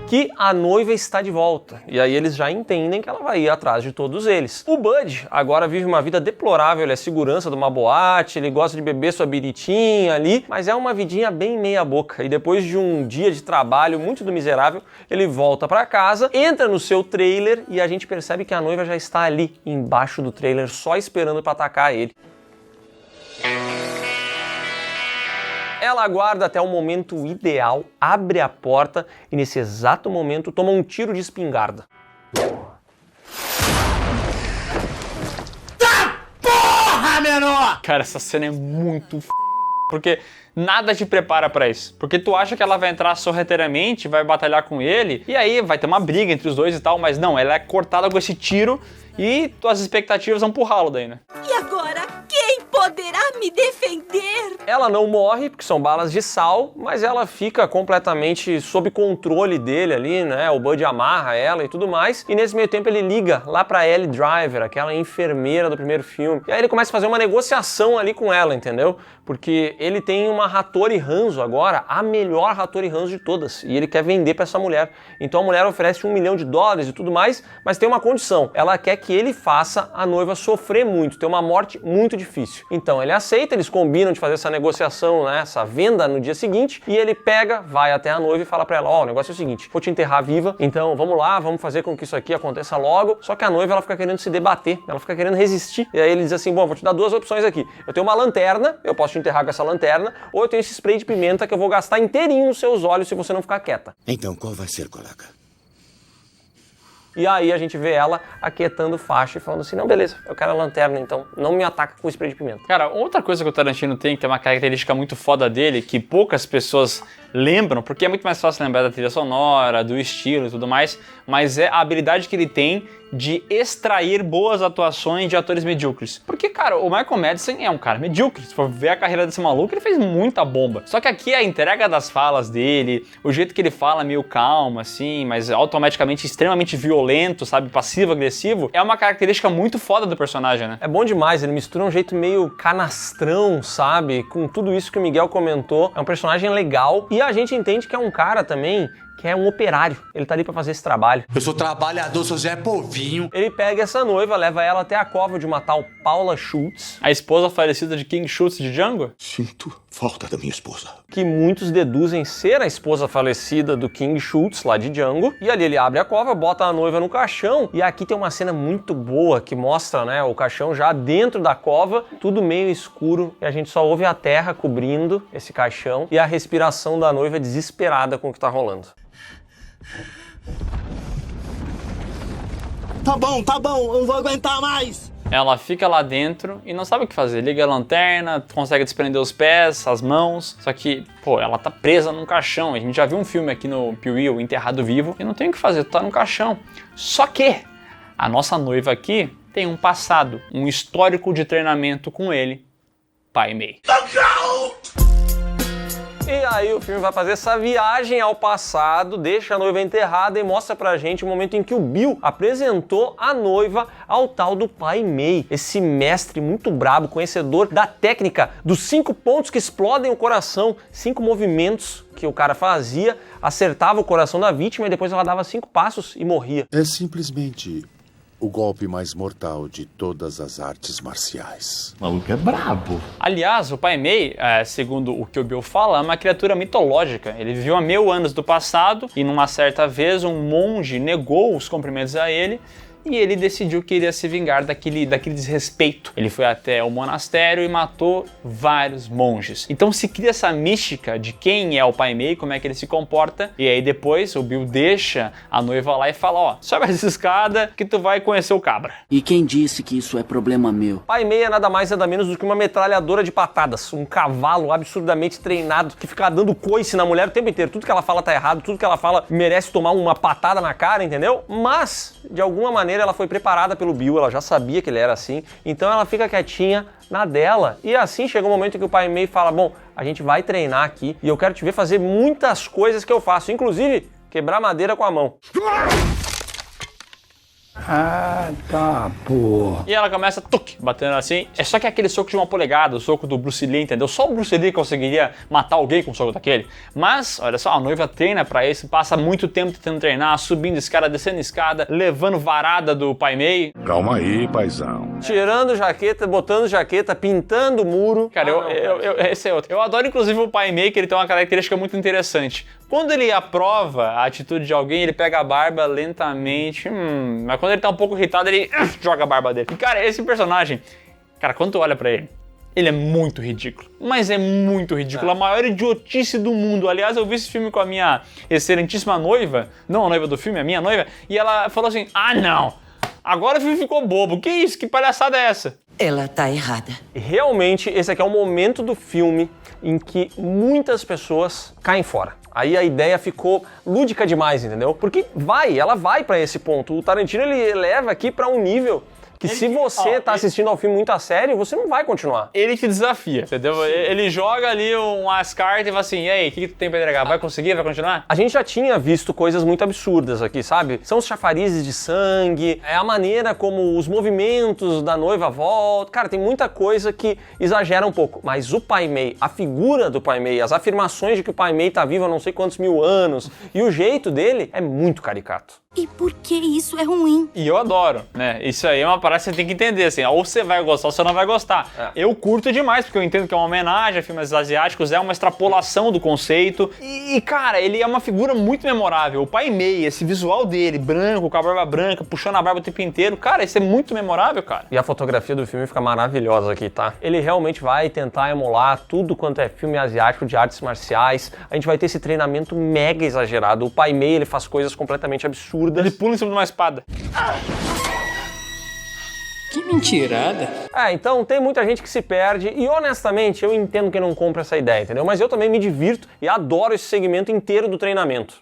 que a noiva está de volta. E aí eles já entendem que ela vai ir atrás de todos eles. O Bud agora vive uma vida deplorável, ele é segurança de uma boate, ele gosta de beber sua biritinha ali, mas é uma vidinha bem meia boca. E depois de um dia de trabalho muito do miserável, ele volta para casa, entra no seu trailer e a gente percebe que a noiva já está ali, embaixo do trailer, só esperando para atacar ele. Ela aguarda até o momento ideal, abre a porta e nesse exato momento toma um tiro de espingarda. Tá porra, menor! Cara, essa cena é muito porque nada te prepara pra isso. Porque tu acha que ela vai entrar sorrateiramente, vai batalhar com ele, e aí vai ter uma briga entre os dois e tal, mas não, ela é cortada com esse tiro e tuas expectativas vão pro ralo daí, né? E agora, quem poderá me defender? Ela não morre, porque são balas de sal, mas ela fica completamente sob controle dele ali, né? O Bud amarra ela e tudo mais. E nesse meio tempo ele liga lá pra Ellie Driver, aquela enfermeira do primeiro filme. E aí ele começa a fazer uma negociação ali com ela, entendeu? Porque ele tem uma Hattori Hanzo agora, a melhor Hattori Hanzo de todas. E ele quer vender pra essa mulher. Então a mulher oferece $1 milhão e tudo mais, mas tem uma condição. Ela quer que ele faça a noiva sofrer muito, ter uma morte muito difícil. Então ele aceita, eles combinam de fazer essa negociação, né, essa venda no dia seguinte, e ele pega, vai até a noiva e fala pra ela, ó, o negócio é o seguinte, vou te enterrar viva, então vamos lá, vamos fazer com que isso aqui aconteça logo. Só que a noiva, ela fica querendo se debater, ela fica querendo resistir, e aí ele diz assim, bom, vou te dar 2 opções aqui, eu tenho uma lanterna, eu posso te enterrar com essa lanterna, ou eu tenho esse spray de pimenta que eu vou gastar inteirinho nos seus olhos se você não ficar quieta. Então qual vai ser, colega? E aí a gente vê ela aquietando faixa e falando assim, não, beleza, eu quero a lanterna, então não me ataca com spray de pimenta. Cara, outra coisa que o Tarantino tem, que é uma característica muito foda dele, que poucas pessoas lembram, porque é muito mais fácil lembrar da trilha sonora, do estilo e tudo mais, mas é a habilidade que ele tem de extrair boas atuações de atores medíocres. Porque, cara, o Michael Madsen é um cara medíocre. Se for ver a carreira desse maluco, ele fez muita bomba. Só que aqui a entrega das falas dele, o jeito que ele fala meio calmo, assim, mas automaticamente extremamente violento, sabe, passivo-agressivo, é uma característica muito foda do personagem, né? É bom demais, ele mistura um jeito meio canastrão, sabe, com tudo isso que o Miguel comentou. É um personagem legal e a gente entende que é um cara também que é um operário. Ele tá ali pra fazer esse trabalho. Eu sou trabalhador, sou Zé Povinho. Ele pega essa noiva, leva ela até a cova de uma tal Paula Schultz. A esposa falecida de King Schultz de Django? Sinto falta da minha esposa. Que muitos deduzem ser a esposa falecida do King Schultz, lá de Django. E ali ele abre a cova, bota a noiva no caixão. E aqui tem uma cena muito boa que mostra, né, o caixão já dentro da cova, tudo meio escuro. E a gente só ouve a terra cobrindo esse caixão e a respiração da noiva desesperada com o que tá rolando. Tá bom, eu não vou aguentar mais. Ela fica lá dentro e não sabe o que fazer. Liga a lanterna, consegue desprender os pés, as mãos. Só que, pô, ela tá presa num caixão. A gente já viu um filme aqui no Pee-wee, o Enterrado Vivo, e não tem o que fazer, tá num caixão. Só que a nossa noiva aqui tem um passado, um histórico de treinamento com ele, Pai Mei. E aí o filme vai fazer essa viagem ao passado, deixa a noiva enterrada e mostra pra gente o momento em que o Bill apresentou a noiva ao tal do Pai Mei, esse mestre muito brabo, conhecedor da técnica dos 5 pontos que explodem o coração, 5 movimentos que o cara fazia, acertava o coração da vítima e depois ela dava 5 passos e morria. É simplesmente o golpe mais mortal de todas as artes marciais. O maluco é brabo. Aliás, o Pai Mei, segundo o que o Bill fala, é uma criatura mitológica. Ele viveu há 1000 anos do passado e numa certa vez um monge negou os cumprimentos a ele e ele decidiu que iria se vingar daquele desrespeito. Ele foi até o monastério e matou vários monges. Então se cria essa mística de quem é o Pai Mei, como é que ele se comporta, e aí depois o Bill deixa a noiva lá e fala, ó, sobe essa escada que tu vai conhecer o cabra. E quem disse que isso é problema meu? Pai Mei é nada mais nada menos do que uma metralhadora de patadas, um cavalo absurdamente treinado que fica dando coice na mulher o tempo inteiro. Tudo que ela fala tá errado, tudo que ela fala merece tomar uma patada na cara, entendeu? Mas, de alguma maneira, ela foi preparada pelo Bill, ela já sabia que ele era assim, então ela fica quietinha na dela. E assim chega um momento em que o Pai Mei fala, bom, a gente vai treinar aqui e eu quero te ver fazer muitas coisas que eu faço, inclusive quebrar madeira com a mão. Ah, tá, pô. E ela começa, batendo assim. É só que é aquele soco de 1 polegada, o soco do Bruce Lee, entendeu? Só o Bruce Lee conseguiria matar alguém com um soco daquele. Mas, olha só, a noiva treina pra isso, passa muito tempo tentando treinar, subindo escada, descendo escada, levando varada do Pai Mei. Calma aí, paizão. Tirando jaqueta, botando jaqueta, pintando muro. Cara, esse é outro. Eu adoro, inclusive, o Pai Mei, que ele tem uma característica muito interessante. Quando ele aprova a atitude de alguém, ele pega a barba lentamente, mas quando ele tá um pouco irritado, ele joga a barba dele. E, cara, esse personagem, cara, quando tu olha pra ele, ele é muito ridículo. Mas é muito ridículo. A maior idiotice do mundo. Aliás, eu vi esse filme com a minha excelentíssima noiva, não a noiva do filme, a minha noiva, e ela falou assim, ah, não, agora o filme ficou bobo. Que isso? Que palhaçada é essa? Ela tá errada. Realmente, esse aqui é o momento do filme em que muitas pessoas caem fora. Aí a ideia ficou lúdica demais, entendeu? Porque ela vai pra esse ponto. O Tarantino, ele leva aqui pra um nível que se você tá assistindo ao filme muito a sério, você não vai continuar. Ele te desafia, entendeu? Ele joga ali umas cartas e fala assim, e aí, o que tu tem pra entregar? Vai conseguir? Vai continuar? A gente já tinha visto coisas muito absurdas aqui, sabe? São os chafarizes de sangue, é a maneira como os movimentos da noiva voltam. Cara, tem muita coisa que exagera um pouco. Mas o Pai Mei, a figura do Pai Mei, as afirmações de que o Pai Mei tá vivo há não sei quantos mil anos, e o jeito dele é muito caricato. E por que isso é ruim? E eu adoro, né? Isso aí é uma parada Agora você tem que entender, assim, ou você vai gostar ou você não vai gostar. Eu curto demais, porque eu entendo que é uma homenagem a filmes asiáticos, é uma extrapolação do conceito. E, cara, ele é uma figura muito memorável. O Pai Mei, esse visual dele, branco, com a barba branca, puxando a barba o tempo inteiro. Cara, isso é muito memorável, cara. E a fotografia do filme fica maravilhosa aqui, tá? Ele realmente vai tentar emular tudo quanto é filme asiático de artes marciais. A gente vai ter esse treinamento mega exagerado. O Pai Mei, ele faz coisas completamente absurdas. Ele pula em cima de uma espada. Que mentirada. Então tem muita gente que se perde e honestamente eu entendo quem não compra essa ideia, entendeu? Mas eu também me divirto e adoro esse segmento inteiro do treinamento.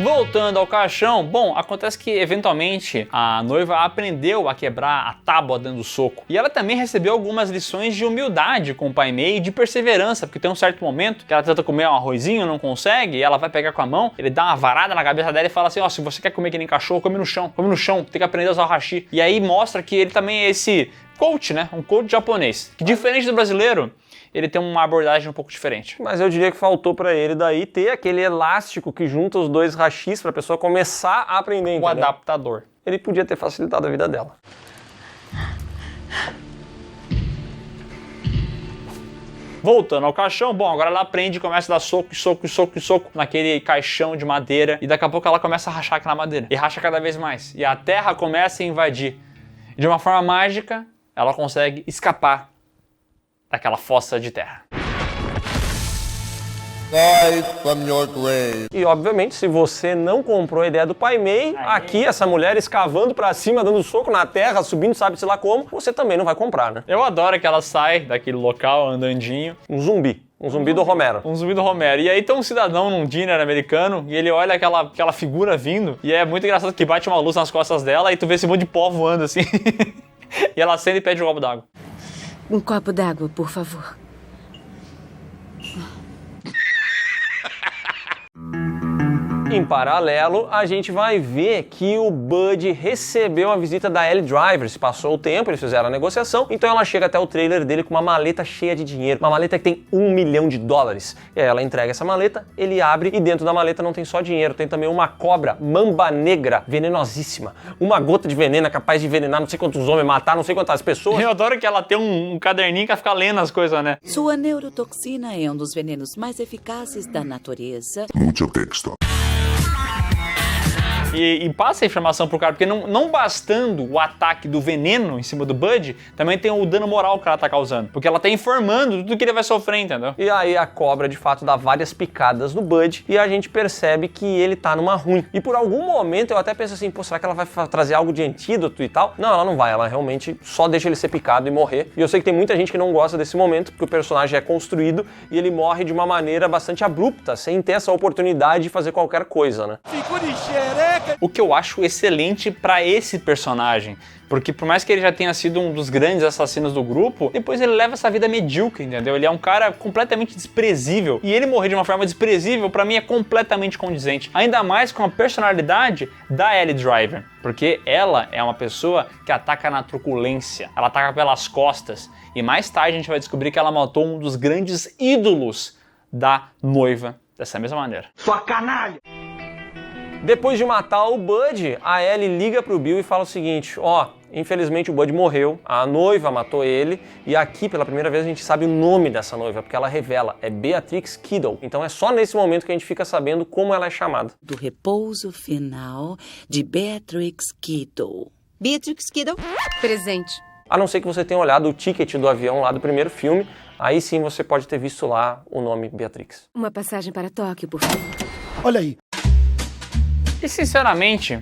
Voltando ao caixão, bom, acontece que eventualmente a noiva aprendeu a quebrar a tábua dando soco. E ela também recebeu algumas lições de humildade com o Pai Mei e de perseverança, porque tem um certo momento que ela tenta comer um arrozinho, não consegue, e ela vai pegar com a mão, ele dá uma varada na cabeça dela e fala assim, se você quer comer que nem cachorro, come no chão, tem que aprender a usar o hashi. E aí mostra que ele também é esse coach, né, um coach japonês, que diferente do brasileiro, ele tem uma abordagem um pouco diferente. Mas eu diria que faltou pra ele daí ter aquele elástico que junta os dois hashis pra pessoa começar a aprender, entendeu? O adaptador. Ele podia ter facilitado a vida dela. Voltando ao caixão, bom, agora ela aprende e começa a dar soco naquele caixão de madeira e daqui a pouco ela começa a rachar aquela madeira e racha cada vez mais. E a terra começa a invadir. De uma forma mágica, ela consegue escapar daquela fossa de terra. E obviamente, se você não comprou a ideia do Pai Mei, aqui essa mulher escavando pra cima, dando soco na terra, subindo sabe-se lá como, você também não vai comprar, né? Eu adoro que ela sai daquele local andandinho. Um zumbi do Romero. Um zumbi do Romero. E aí tem um cidadão num diner americano e ele olha aquela figura vindo e é muito engraçado que bate uma luz nas costas dela e tu vê esse monte de pó voando assim. E ela acende e pede um copo d'água. Um copo d'água, por favor. Em paralelo, a gente vai ver que o Bud recebeu a visita da Ellie Driver. Se passou o tempo, eles fizeram a negociação, então ela chega até o trailer dele com uma maleta cheia de dinheiro, uma maleta que tem $1 milhão. E aí ela entrega essa maleta, ele abre e dentro da maleta não tem só dinheiro, tem também uma cobra mamba negra, venenosíssima. Uma gota de veneno capaz de envenenar não sei quantos homens, matar não sei quantas pessoas. Eu adoro que ela tem um caderninho que ela fica lendo as coisas, né? Sua neurotoxina é um dos venenos mais eficazes da natureza. Muito texto. E passa a informação pro cara, porque não bastando o ataque do veneno em cima do Bud, também tem o dano moral que ela tá causando, porque ela tá informando tudo que ele vai sofrer, entendeu? E aí a cobra de fato dá várias picadas no Bud e a gente percebe que ele tá numa ruim. E por algum momento eu até penso assim, será que ela vai trazer algo de antídoto e tal? Não, ela não vai, ela realmente só deixa ele ser picado e morrer. E eu sei que tem muita gente que não gosta desse momento, porque o personagem é construído e ele morre de uma maneira bastante abrupta, sem ter essa oportunidade de fazer qualquer coisa, né? Fico de xereca! O que eu acho excelente pra esse personagem, porque por mais que ele já tenha sido um dos grandes assassinos do grupo, depois ele leva essa vida medíocre, entendeu? Ele é um cara completamente desprezível, e ele morrer de uma forma desprezível pra mim é completamente condizente, ainda mais com a personalidade da Ellie Driver, porque ela é uma pessoa que ataca na truculência, ela ataca pelas costas, e mais tarde a gente vai descobrir que ela matou um dos grandes ídolos da noiva dessa mesma maneira. Sua canalha! Depois de matar o Bud, a Ellie liga pro Bill e fala o seguinte, infelizmente o Bud morreu, a noiva matou ele, e aqui pela primeira vez a gente sabe o nome dessa noiva, porque ela revela, é Beatrix Kiddo. Então é só nesse momento que a gente fica sabendo como ela é chamada. Do repouso final de Beatrix Kiddo. Beatrix Kiddo? Presente. A não ser que você tenha olhado o ticket do avião lá do primeiro filme, aí sim você pode ter visto lá o nome Beatrix. Uma passagem para Tóquio, por favor. Olha aí. E sinceramente,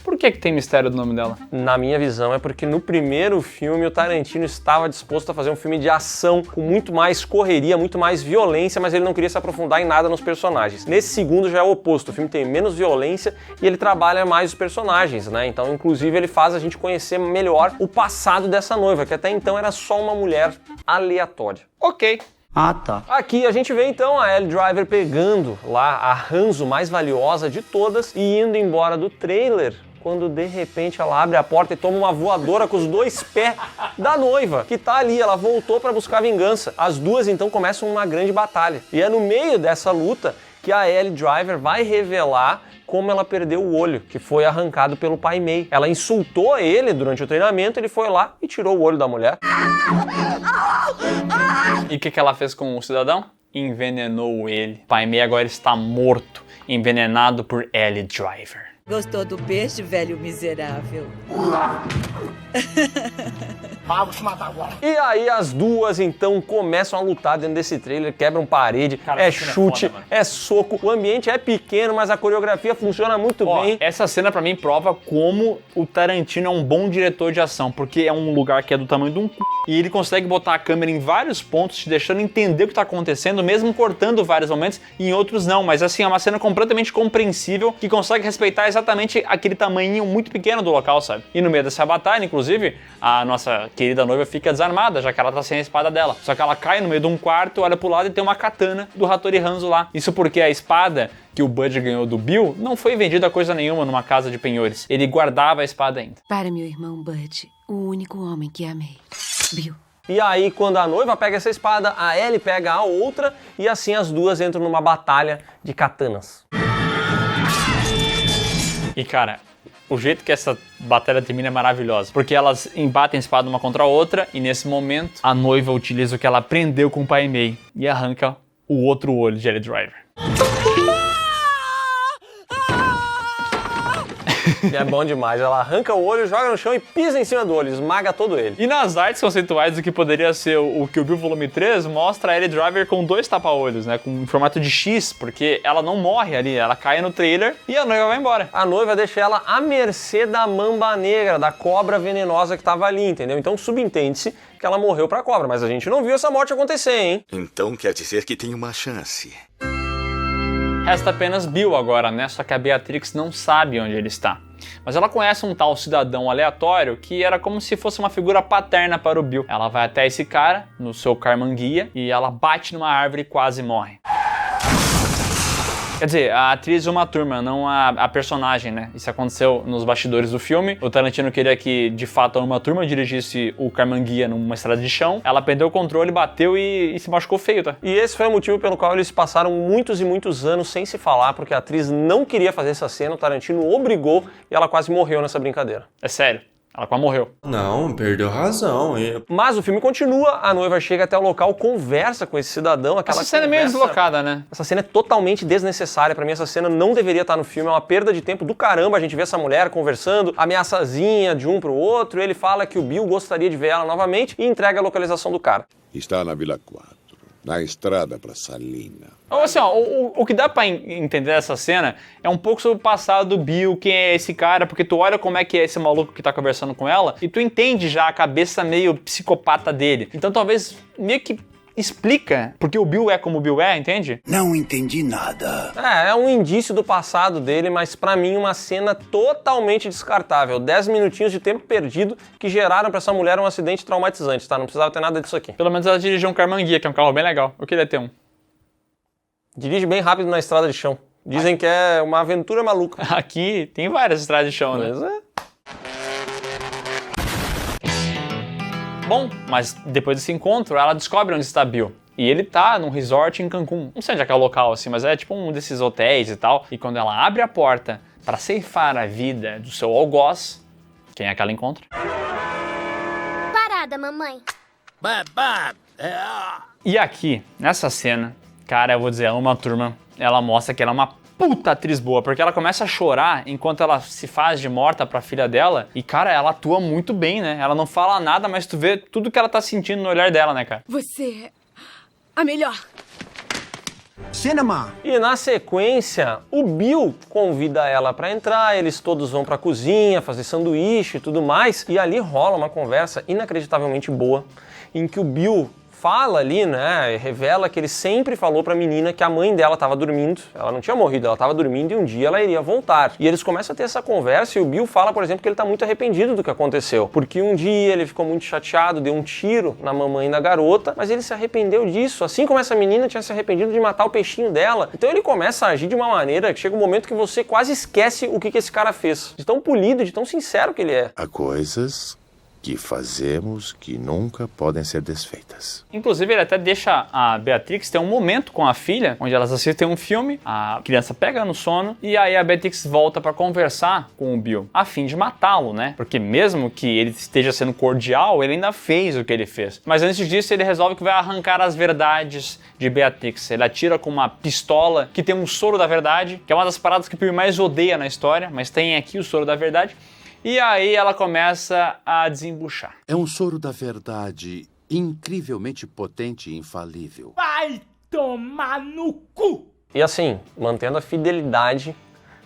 por que tem mistério do nome dela? Na minha visão é porque no primeiro filme o Tarantino estava disposto a fazer um filme de ação com muito mais correria, muito mais violência, mas ele não queria se aprofundar em nada nos personagens. Nesse segundo já é o oposto, o filme tem menos violência e ele trabalha mais os personagens, né? Então, inclusive, ele faz a gente conhecer melhor o passado dessa noiva, que até então era só uma mulher aleatória. Ok. Ah, tá. Aqui a gente vê então a Ellie Driver pegando lá a Hanzo mais valiosa de todas e indo embora do trailer, quando de repente ela abre a porta e toma uma voadora com os dois pés da noiva, que tá ali, ela voltou para buscar vingança. As duas então começam uma grande batalha. E é no meio dessa luta que a Ellie Driver vai revelar como ela perdeu o olho, que foi arrancado pelo Pai Mei. Ela insultou ele durante o treinamento, ele foi lá e tirou o olho da mulher. E o que ela fez com o cidadão? Envenenou ele. Pai Mei agora está morto, envenenado por Ellie Driver. Gostou do peixe, velho miserável? Vamos te matar agora. E aí as duas então começam a lutar dentro desse trailer, quebram parede, é chute, é soco, o ambiente é pequeno, mas a coreografia funciona muito bem. Essa cena pra mim prova como o Tarantino é um bom diretor de ação, porque é um lugar que é do tamanho de um c... e ele consegue botar a câmera em vários pontos, te deixando entender o que tá acontecendo, mesmo cortando vários momentos, e em outros não, mas assim, é uma cena completamente compreensível, que consegue respeitar exatamente aquele tamanhinho muito pequeno do local, sabe? E no meio dessa batalha, inclusive, a nossa querida noiva fica desarmada, já que ela tá sem a espada dela. Só que ela cai no meio de um quarto, olha pro lado e tem uma katana do Hattori Hanzo lá. Isso porque a espada que o Bud ganhou do Bill não foi vendida coisa nenhuma numa casa de penhores. Ele guardava a espada ainda. Para meu irmão Bud, o único homem que amei. Bill. E aí, quando a noiva pega essa espada, a Ellie pega a outra e assim as duas entram numa batalha de katanas. E cara, o jeito que essa batalha termina é maravilhosa, porque elas embatem a espada uma contra a outra e nesse momento a noiva utiliza o que ela aprendeu com o Pai Mei e arranca o outro olho de Ellie Driver. E é bom demais, ela arranca o olho, joga no chão e pisa em cima do olho, esmaga todo ele. E nas artes conceituais do que poderia ser o Kill Bill Volume 3, mostra a Ellie Driver com 2 tapa-olhos, né, com formato de X, porque ela não morre ali, ela cai no trailer e a noiva vai embora. A noiva deixa ela à mercê da mamba negra, da cobra venenosa que tava ali, entendeu? Então subentende-se que ela morreu pra cobra, mas a gente não viu essa morte acontecer, hein? Então quer dizer que tem uma chance. Resta apenas Bill agora, né? Só que a Beatrix não sabe onde ele está. Mas ela conhece um tal cidadão aleatório que era como se fosse uma figura paterna para o Bill. Ela vai até esse cara, no seu Carmanguia, e ela bate numa árvore e quase morre. Quer dizer, a atriz Uma Thurman, não a personagem, né? Isso aconteceu nos bastidores do filme. O Tarantino queria que, de fato, a Uma Thurman dirigisse o Carmanguia numa estrada de chão. Ela perdeu o controle, bateu e se machucou feio, tá? E esse foi o motivo pelo qual eles passaram muitos e muitos anos sem se falar, porque a atriz não queria fazer essa cena, o Tarantino obrigou e ela quase morreu nessa brincadeira. É sério. Ela quase morreu. Não, perdeu razão. Mas o filme continua, a noiva chega até o local, conversa com esse cidadão. Essa cena é meio deslocada, né? Essa cena é totalmente desnecessária. Pra mim, essa cena não deveria estar no filme. É uma perda de tempo do caramba. A gente vê essa mulher conversando, ameaçazinha de um pro outro. Ele fala que o Bill gostaria de ver ela novamente e entrega a localização do cara. Está na Vila 4, na estrada pra Salina. Assim, ó, o que dá pra entender dessa cena é um pouco sobre o passado do Bill, quem é esse cara, porque tu olha como é que é esse maluco que tá conversando com ela e tu entende já a cabeça meio psicopata dele. Então talvez meio que explica porque o Bill é como o Bill é, entende? Não entendi nada. É um indício do passado dele, mas pra mim uma cena totalmente descartável. 10 minutinhos de tempo perdido que geraram pra essa mulher um acidente traumatizante, tá? Não precisava ter nada disso aqui. Pelo menos ela dirigiu um Carmanguia, que é um carro bem legal. Eu queria ter um. Dirige bem rápido na estrada de chão. Dizem que é uma aventura maluca. Aqui tem várias estradas de chão, né? Pois é. Bom, mas depois desse encontro, ela descobre onde está Bill. E ele tá num resort em Cancún. Não sei onde é que é o local, assim, mas é tipo um desses hotéis e tal. E quando ela abre a porta para ceifar a vida do seu algoz, quem é que ela encontra? Parada, mamãe. E aqui, nessa cena, cara, eu vou dizer, Uma Thurman, ela mostra que ela é uma puta atriz boa, porque ela começa a chorar enquanto ela se faz de morta pra filha dela, e cara, ela atua muito bem, né? Ela não fala nada, mas tu vê tudo que ela tá sentindo no olhar dela, né, cara? Você é a melhor. Cinema. E na sequência, o Bill convida ela pra entrar, eles todos vão pra cozinha, fazer sanduíche e tudo mais, e ali rola uma conversa inacreditavelmente boa, em que o Bill fala ali, né, revela que ele sempre falou pra menina que a mãe dela tava dormindo, ela não tinha morrido, ela tava dormindo e um dia ela iria voltar. E eles começam a ter essa conversa e o Bill fala, por exemplo, que ele tá muito arrependido do que aconteceu, porque um dia ele ficou muito chateado, deu um tiro na mamãe da garota, mas ele se arrependeu disso, assim como essa menina tinha se arrependido de matar o peixinho dela. Então ele começa a agir de uma maneira que chega um momento que você quase esquece o que esse cara fez, de tão polido, de tão sincero que ele é. Há coisas que fazemos que nunca podem ser desfeitas. Inclusive, ele até deixa a Beatrix ter um momento com a filha, onde elas assistem um filme, a criança pega no sono, e aí a Beatrix volta para conversar com o Bill, a fim de matá-lo, né? Porque mesmo que ele esteja sendo cordial, ele ainda fez o que ele fez. Mas antes disso, ele resolve que vai arrancar as verdades de Beatrix. Ele atira com uma pistola que tem um soro da verdade, que é uma das paradas que o Bill mais odeia na história, mas tem aqui o soro da verdade. E aí ela começa a desembuchar. É um soro da verdade incrivelmente potente e infalível. Vai tomar no cu! E assim, mantendo a fidelidade,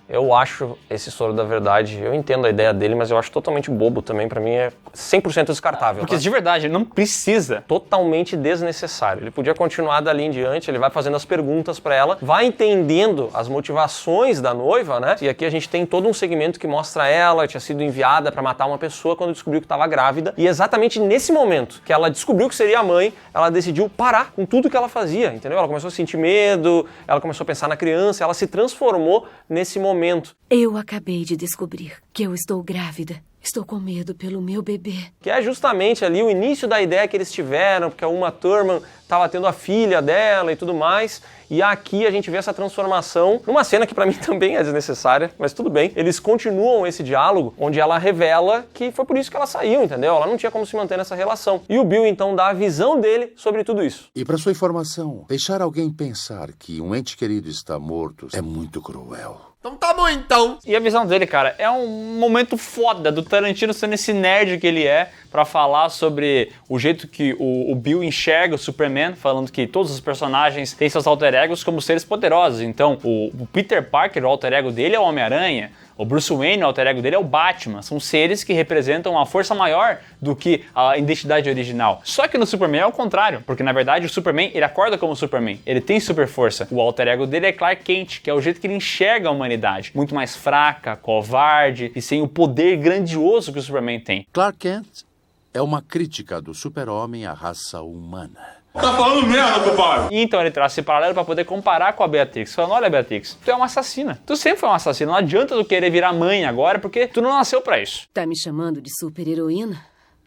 eu acho esse soro da verdade, eu entendo a ideia dele, mas eu acho totalmente bobo também, pra mim é 100% descartável. Porque de verdade, ele não precisa. Totalmente desnecessário. Ele podia continuar dali em diante, ele vai fazendo as perguntas pra ela, vai entendendo as motivações da noiva, né? E aqui a gente tem todo um segmento que mostra ela, tinha sido enviada pra matar uma pessoa quando descobriu que tava grávida, e exatamente nesse momento que ela descobriu que seria a mãe, ela decidiu parar com tudo que ela fazia, entendeu? Ela começou a sentir medo, ela começou a pensar na criança, ela se transformou nesse momento. Eu acabei de descobrir que eu estou grávida. Estou com medo pelo meu bebê. Que é justamente ali o início da ideia que eles tiveram, porque a Uma Thurman estava tendo a filha dela e tudo mais. E aqui a gente vê essa transformação numa cena que pra mim também é desnecessária, mas tudo bem. Eles continuam esse diálogo onde ela revela que foi por isso que ela saiu, entendeu? Ela não tinha como se manter nessa relação. E o Bill então dá a visão dele sobre tudo isso. E para sua informação, deixar alguém pensar que um ente querido está morto é muito cruel. Então tá bom, então. E a visão dele, cara, é um momento foda do Tarantino sendo esse nerd que ele é pra falar sobre o jeito que o Bill enxerga o Superman, falando que todos os personagens têm seus alter egos como seres poderosos. Então, o Peter Parker, o alter ego dele é o Homem-Aranha. O Bruce Wayne, o alter ego dele, é o Batman. São seres que representam uma força maior do que a identidade original. Só que no Superman é o contrário, porque na verdade o Superman, ele acorda como Superman. Ele tem super força. O alter ego dele é Clark Kent, que é o jeito que ele enxerga a humanidade. Muito mais fraca, covarde e sem o poder grandioso que o Superman tem. Clark Kent é uma crítica do super-homem à raça humana. Tá falando merda, compadre! E então ele traz esse paralelo pra poder comparar com a Beatrix. Falando, olha Beatrix, tu é uma assassina. Tu sempre foi uma assassina. Não adianta tu querer virar mãe agora, porque tu não nasceu pra isso. Tá me chamando de super-heroína?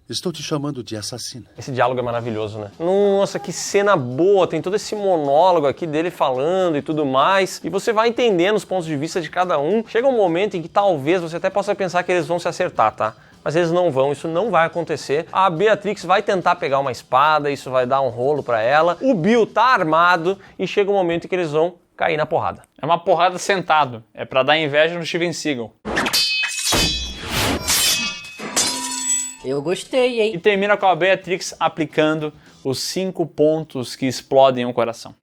Estou te chamando de assassina. Esse diálogo é maravilhoso, né? Nossa, que cena boa, tem todo esse monólogo aqui dele falando e tudo mais, e você vai entendendo os pontos de vista de cada um. Chega um momento em que talvez você até possa pensar que eles vão se acertar, tá? Mas eles não vão, isso não vai acontecer. A Beatrix vai tentar pegar uma espada, isso vai dar um rolo pra ela. O Bill tá armado e chega um momento em que eles vão cair na porrada. É uma porrada sentado, é pra dar inveja no Steven Seagal. Eu gostei, hein? E termina com a Beatrix aplicando os 5 pontos que explodem o coração.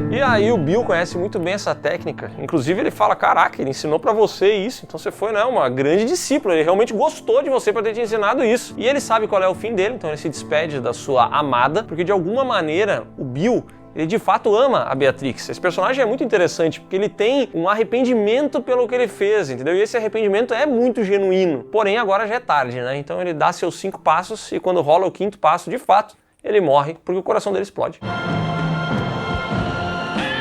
E aí o Bill conhece muito bem essa técnica, inclusive ele fala, caraca, ele ensinou pra você isso, então você foi, né, uma grande discípula, ele realmente gostou de você pra ter te ensinado isso. E ele sabe qual é o fim dele, então ele se despede da sua amada, porque de alguma maneira o Bill, ele de fato ama a Beatrix. Esse personagem é muito interessante, porque ele tem um arrependimento pelo que ele fez, entendeu? E esse arrependimento é muito genuíno, porém agora já é tarde, né? Então ele dá seus 5 passos e quando rola o 5º passo, de fato, ele morre, porque o coração dele explode.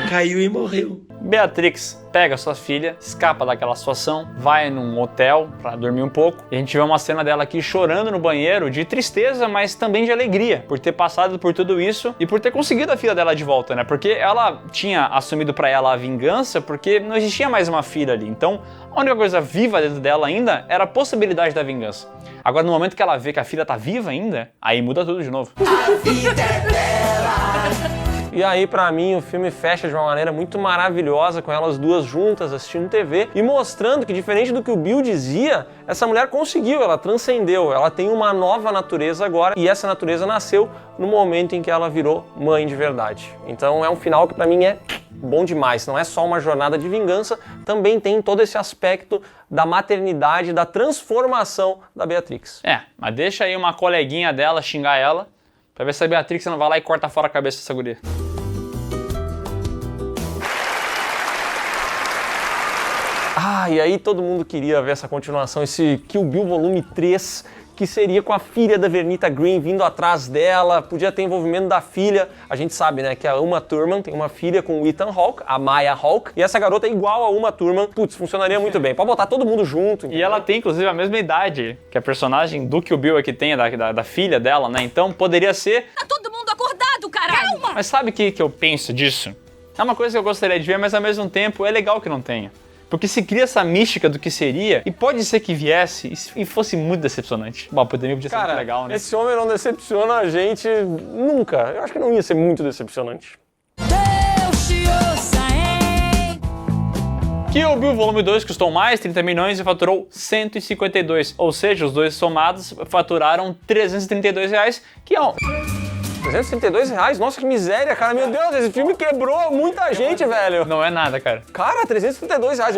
Caiu e morreu. Beatrix pega sua filha, escapa daquela situação, vai num hotel pra dormir um pouco. E a gente vê uma cena dela aqui chorando no banheiro de tristeza, mas também de alegria, por ter passado por tudo isso e por ter conseguido a filha dela de volta, né? Porque ela tinha assumido pra ela a vingança porque não existia mais uma filha ali. Então, a única coisa viva dentro dela ainda era a possibilidade da vingança. Agora, no momento que ela vê que a filha tá viva ainda, aí muda tudo de novo. A vida é bela. E aí, pra mim, o filme fecha de uma maneira muito maravilhosa, com elas duas juntas assistindo TV e mostrando que, diferente do que o Bill dizia, essa mulher conseguiu, ela transcendeu, ela tem uma nova natureza agora e essa natureza nasceu no momento em que ela virou mãe de verdade. Então é um final que pra mim é bom demais, não é só uma jornada de vingança, também tem todo esse aspecto da maternidade, da transformação da Beatrix. É, mas deixa aí uma coleguinha dela xingar ela, pra ver se a Beatrix não vai lá e corta fora a cabeça dessa guria. Ah, e aí todo mundo queria ver essa continuação, esse Kill Bill Volume 3, que seria com a filha da Vernita Green vindo atrás dela, podia ter envolvimento da filha. A gente sabe, né, que a Uma Thurman tem uma filha com o Ethan Hawke, a Maya Hawke, e essa garota é igual a Uma Thurman. Putz, funcionaria muito bem. Pode botar todo mundo junto. E ela tem, inclusive, a mesma idade que a personagem do Kill Bill aqui tem, da filha dela, né? Então poderia ser... Tá todo mundo acordado, caralho! Calma! Mas sabe o que eu penso disso? É uma coisa que eu gostaria de ver, mas ao mesmo tempo é legal que não tenha. Porque se cria essa mística do que seria, e pode ser que viesse e fosse muito decepcionante. Bom, poderia ser muito legal, né? Esse homem não decepciona a gente nunca. Eu acho que não ia ser muito decepcionante. Deus te ouça, hein? Kill Bill Volume 2 custou mais 30 milhões e faturou 152. Ou seja, os dois somados faturaram 332 reais, que é um... 332 reais? Nossa, que miséria, cara. Meu Deus, esse filme quebrou muita gente, velho. Não é nada, cara. Cara, 332 reais.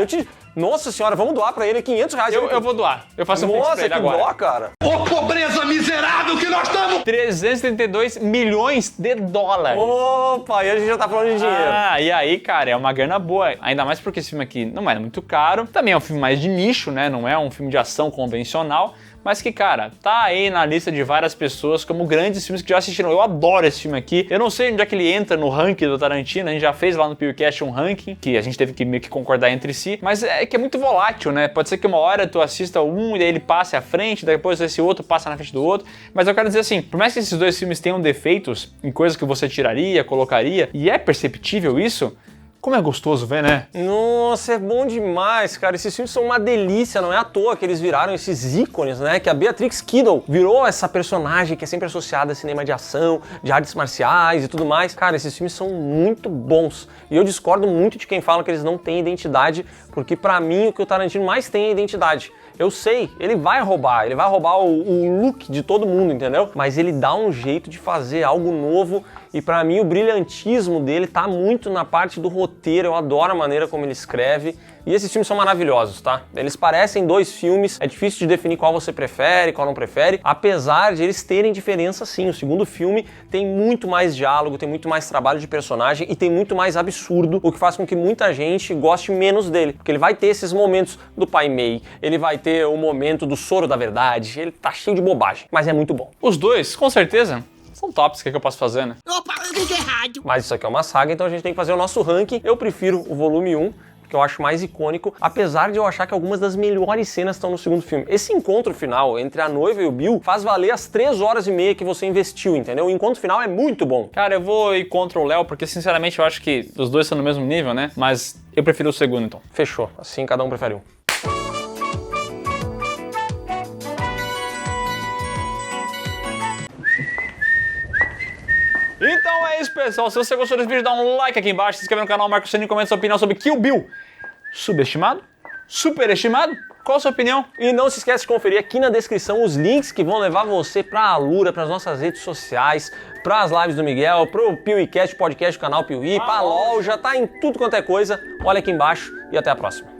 Nossa senhora, vamos doar pra ele 500 reais. Eu vou doar. Eu faço um pix pra ele agora. Nossa, que dó, cara. Ô, pobreza miserável que nós estamos! 332 milhões de dólares. Opa, e a gente já tá falando de dinheiro. Ah, e aí, cara, é uma grana boa. Ainda mais porque esse filme aqui não é muito caro. Também é um filme mais de nicho, né? Não é um filme de ação convencional. Mas que, cara, tá aí na lista de várias pessoas como grandes filmes que já assistiram. Eu adoro esse filme aqui. Eu não sei onde é que ele entra no ranking do Tarantino. A gente já fez lá no PewCast um ranking, que a gente teve que meio que concordar entre si. Mas é que é muito volátil, né? Pode ser que uma hora tu assista um e daí ele passe à frente, depois esse outro passa na frente do outro. Mas eu quero dizer assim, por mais que esses dois filmes tenham defeitos em coisas que você tiraria, colocaria, e é perceptível isso, como é gostoso ver, né? Nossa, é bom demais, cara. Esses filmes são uma delícia, não é à toa que eles viraram esses ícones, né? Que a Beatrix Kiddo virou essa personagem que é sempre associada a cinema de ação, de artes marciais e tudo mais. Cara, esses filmes são muito bons. E eu discordo muito de quem fala que eles não têm identidade, porque pra mim o que o Tarantino mais tem é identidade. Eu sei, ele vai roubar o look de todo mundo, entendeu? Mas ele dá um jeito de fazer algo novo e pra mim o brilhantismo dele tá muito na parte do roteiro, eu adoro a maneira como ele escreve. E esses filmes são maravilhosos, tá? Eles parecem dois filmes, é difícil de definir qual você prefere, qual não prefere, apesar de eles terem diferença sim. O segundo filme tem muito mais diálogo, tem muito mais trabalho de personagem e tem muito mais absurdo, o que faz com que muita gente goste menos dele, porque ele vai ter esses momentos do Pai Mei, ele vai ter o momento do soro da verdade, ele tá cheio de bobagem, mas é muito bom. Os dois, com certeza, são tops, o que eu posso fazer, né? Opa, eu disse errado. Mas isso aqui é uma saga, então a gente tem que fazer o nosso ranking. Eu prefiro o volume 1, que eu acho mais icônico, apesar de eu achar que algumas das melhores cenas estão no segundo filme. Esse encontro final entre a noiva e o Bill faz valer as 3 horas e meia que você investiu, entendeu? O encontro final é muito bom. Cara, eu vou ir contra o Léo, porque sinceramente eu acho que os dois estão no mesmo nível, né? Mas eu prefiro o segundo, então. Fechou. Assim cada um prefere um. Então é isso, pessoal. Se você gostou desse vídeo, dá um like aqui embaixo, se inscreve no canal, marca o sininho e comenta sua opinião sobre Kill Bill. Subestimado? Superestimado? Qual a sua opinião? E não se esquece de conferir aqui na descrição os links que vão levar você pra Alura, pras nossas redes sociais, pras lives do Miguel, pro PewCast, podcast do canal Piuí, pra LOL, já tá em tudo quanto é coisa. Olha aqui embaixo e até a próxima.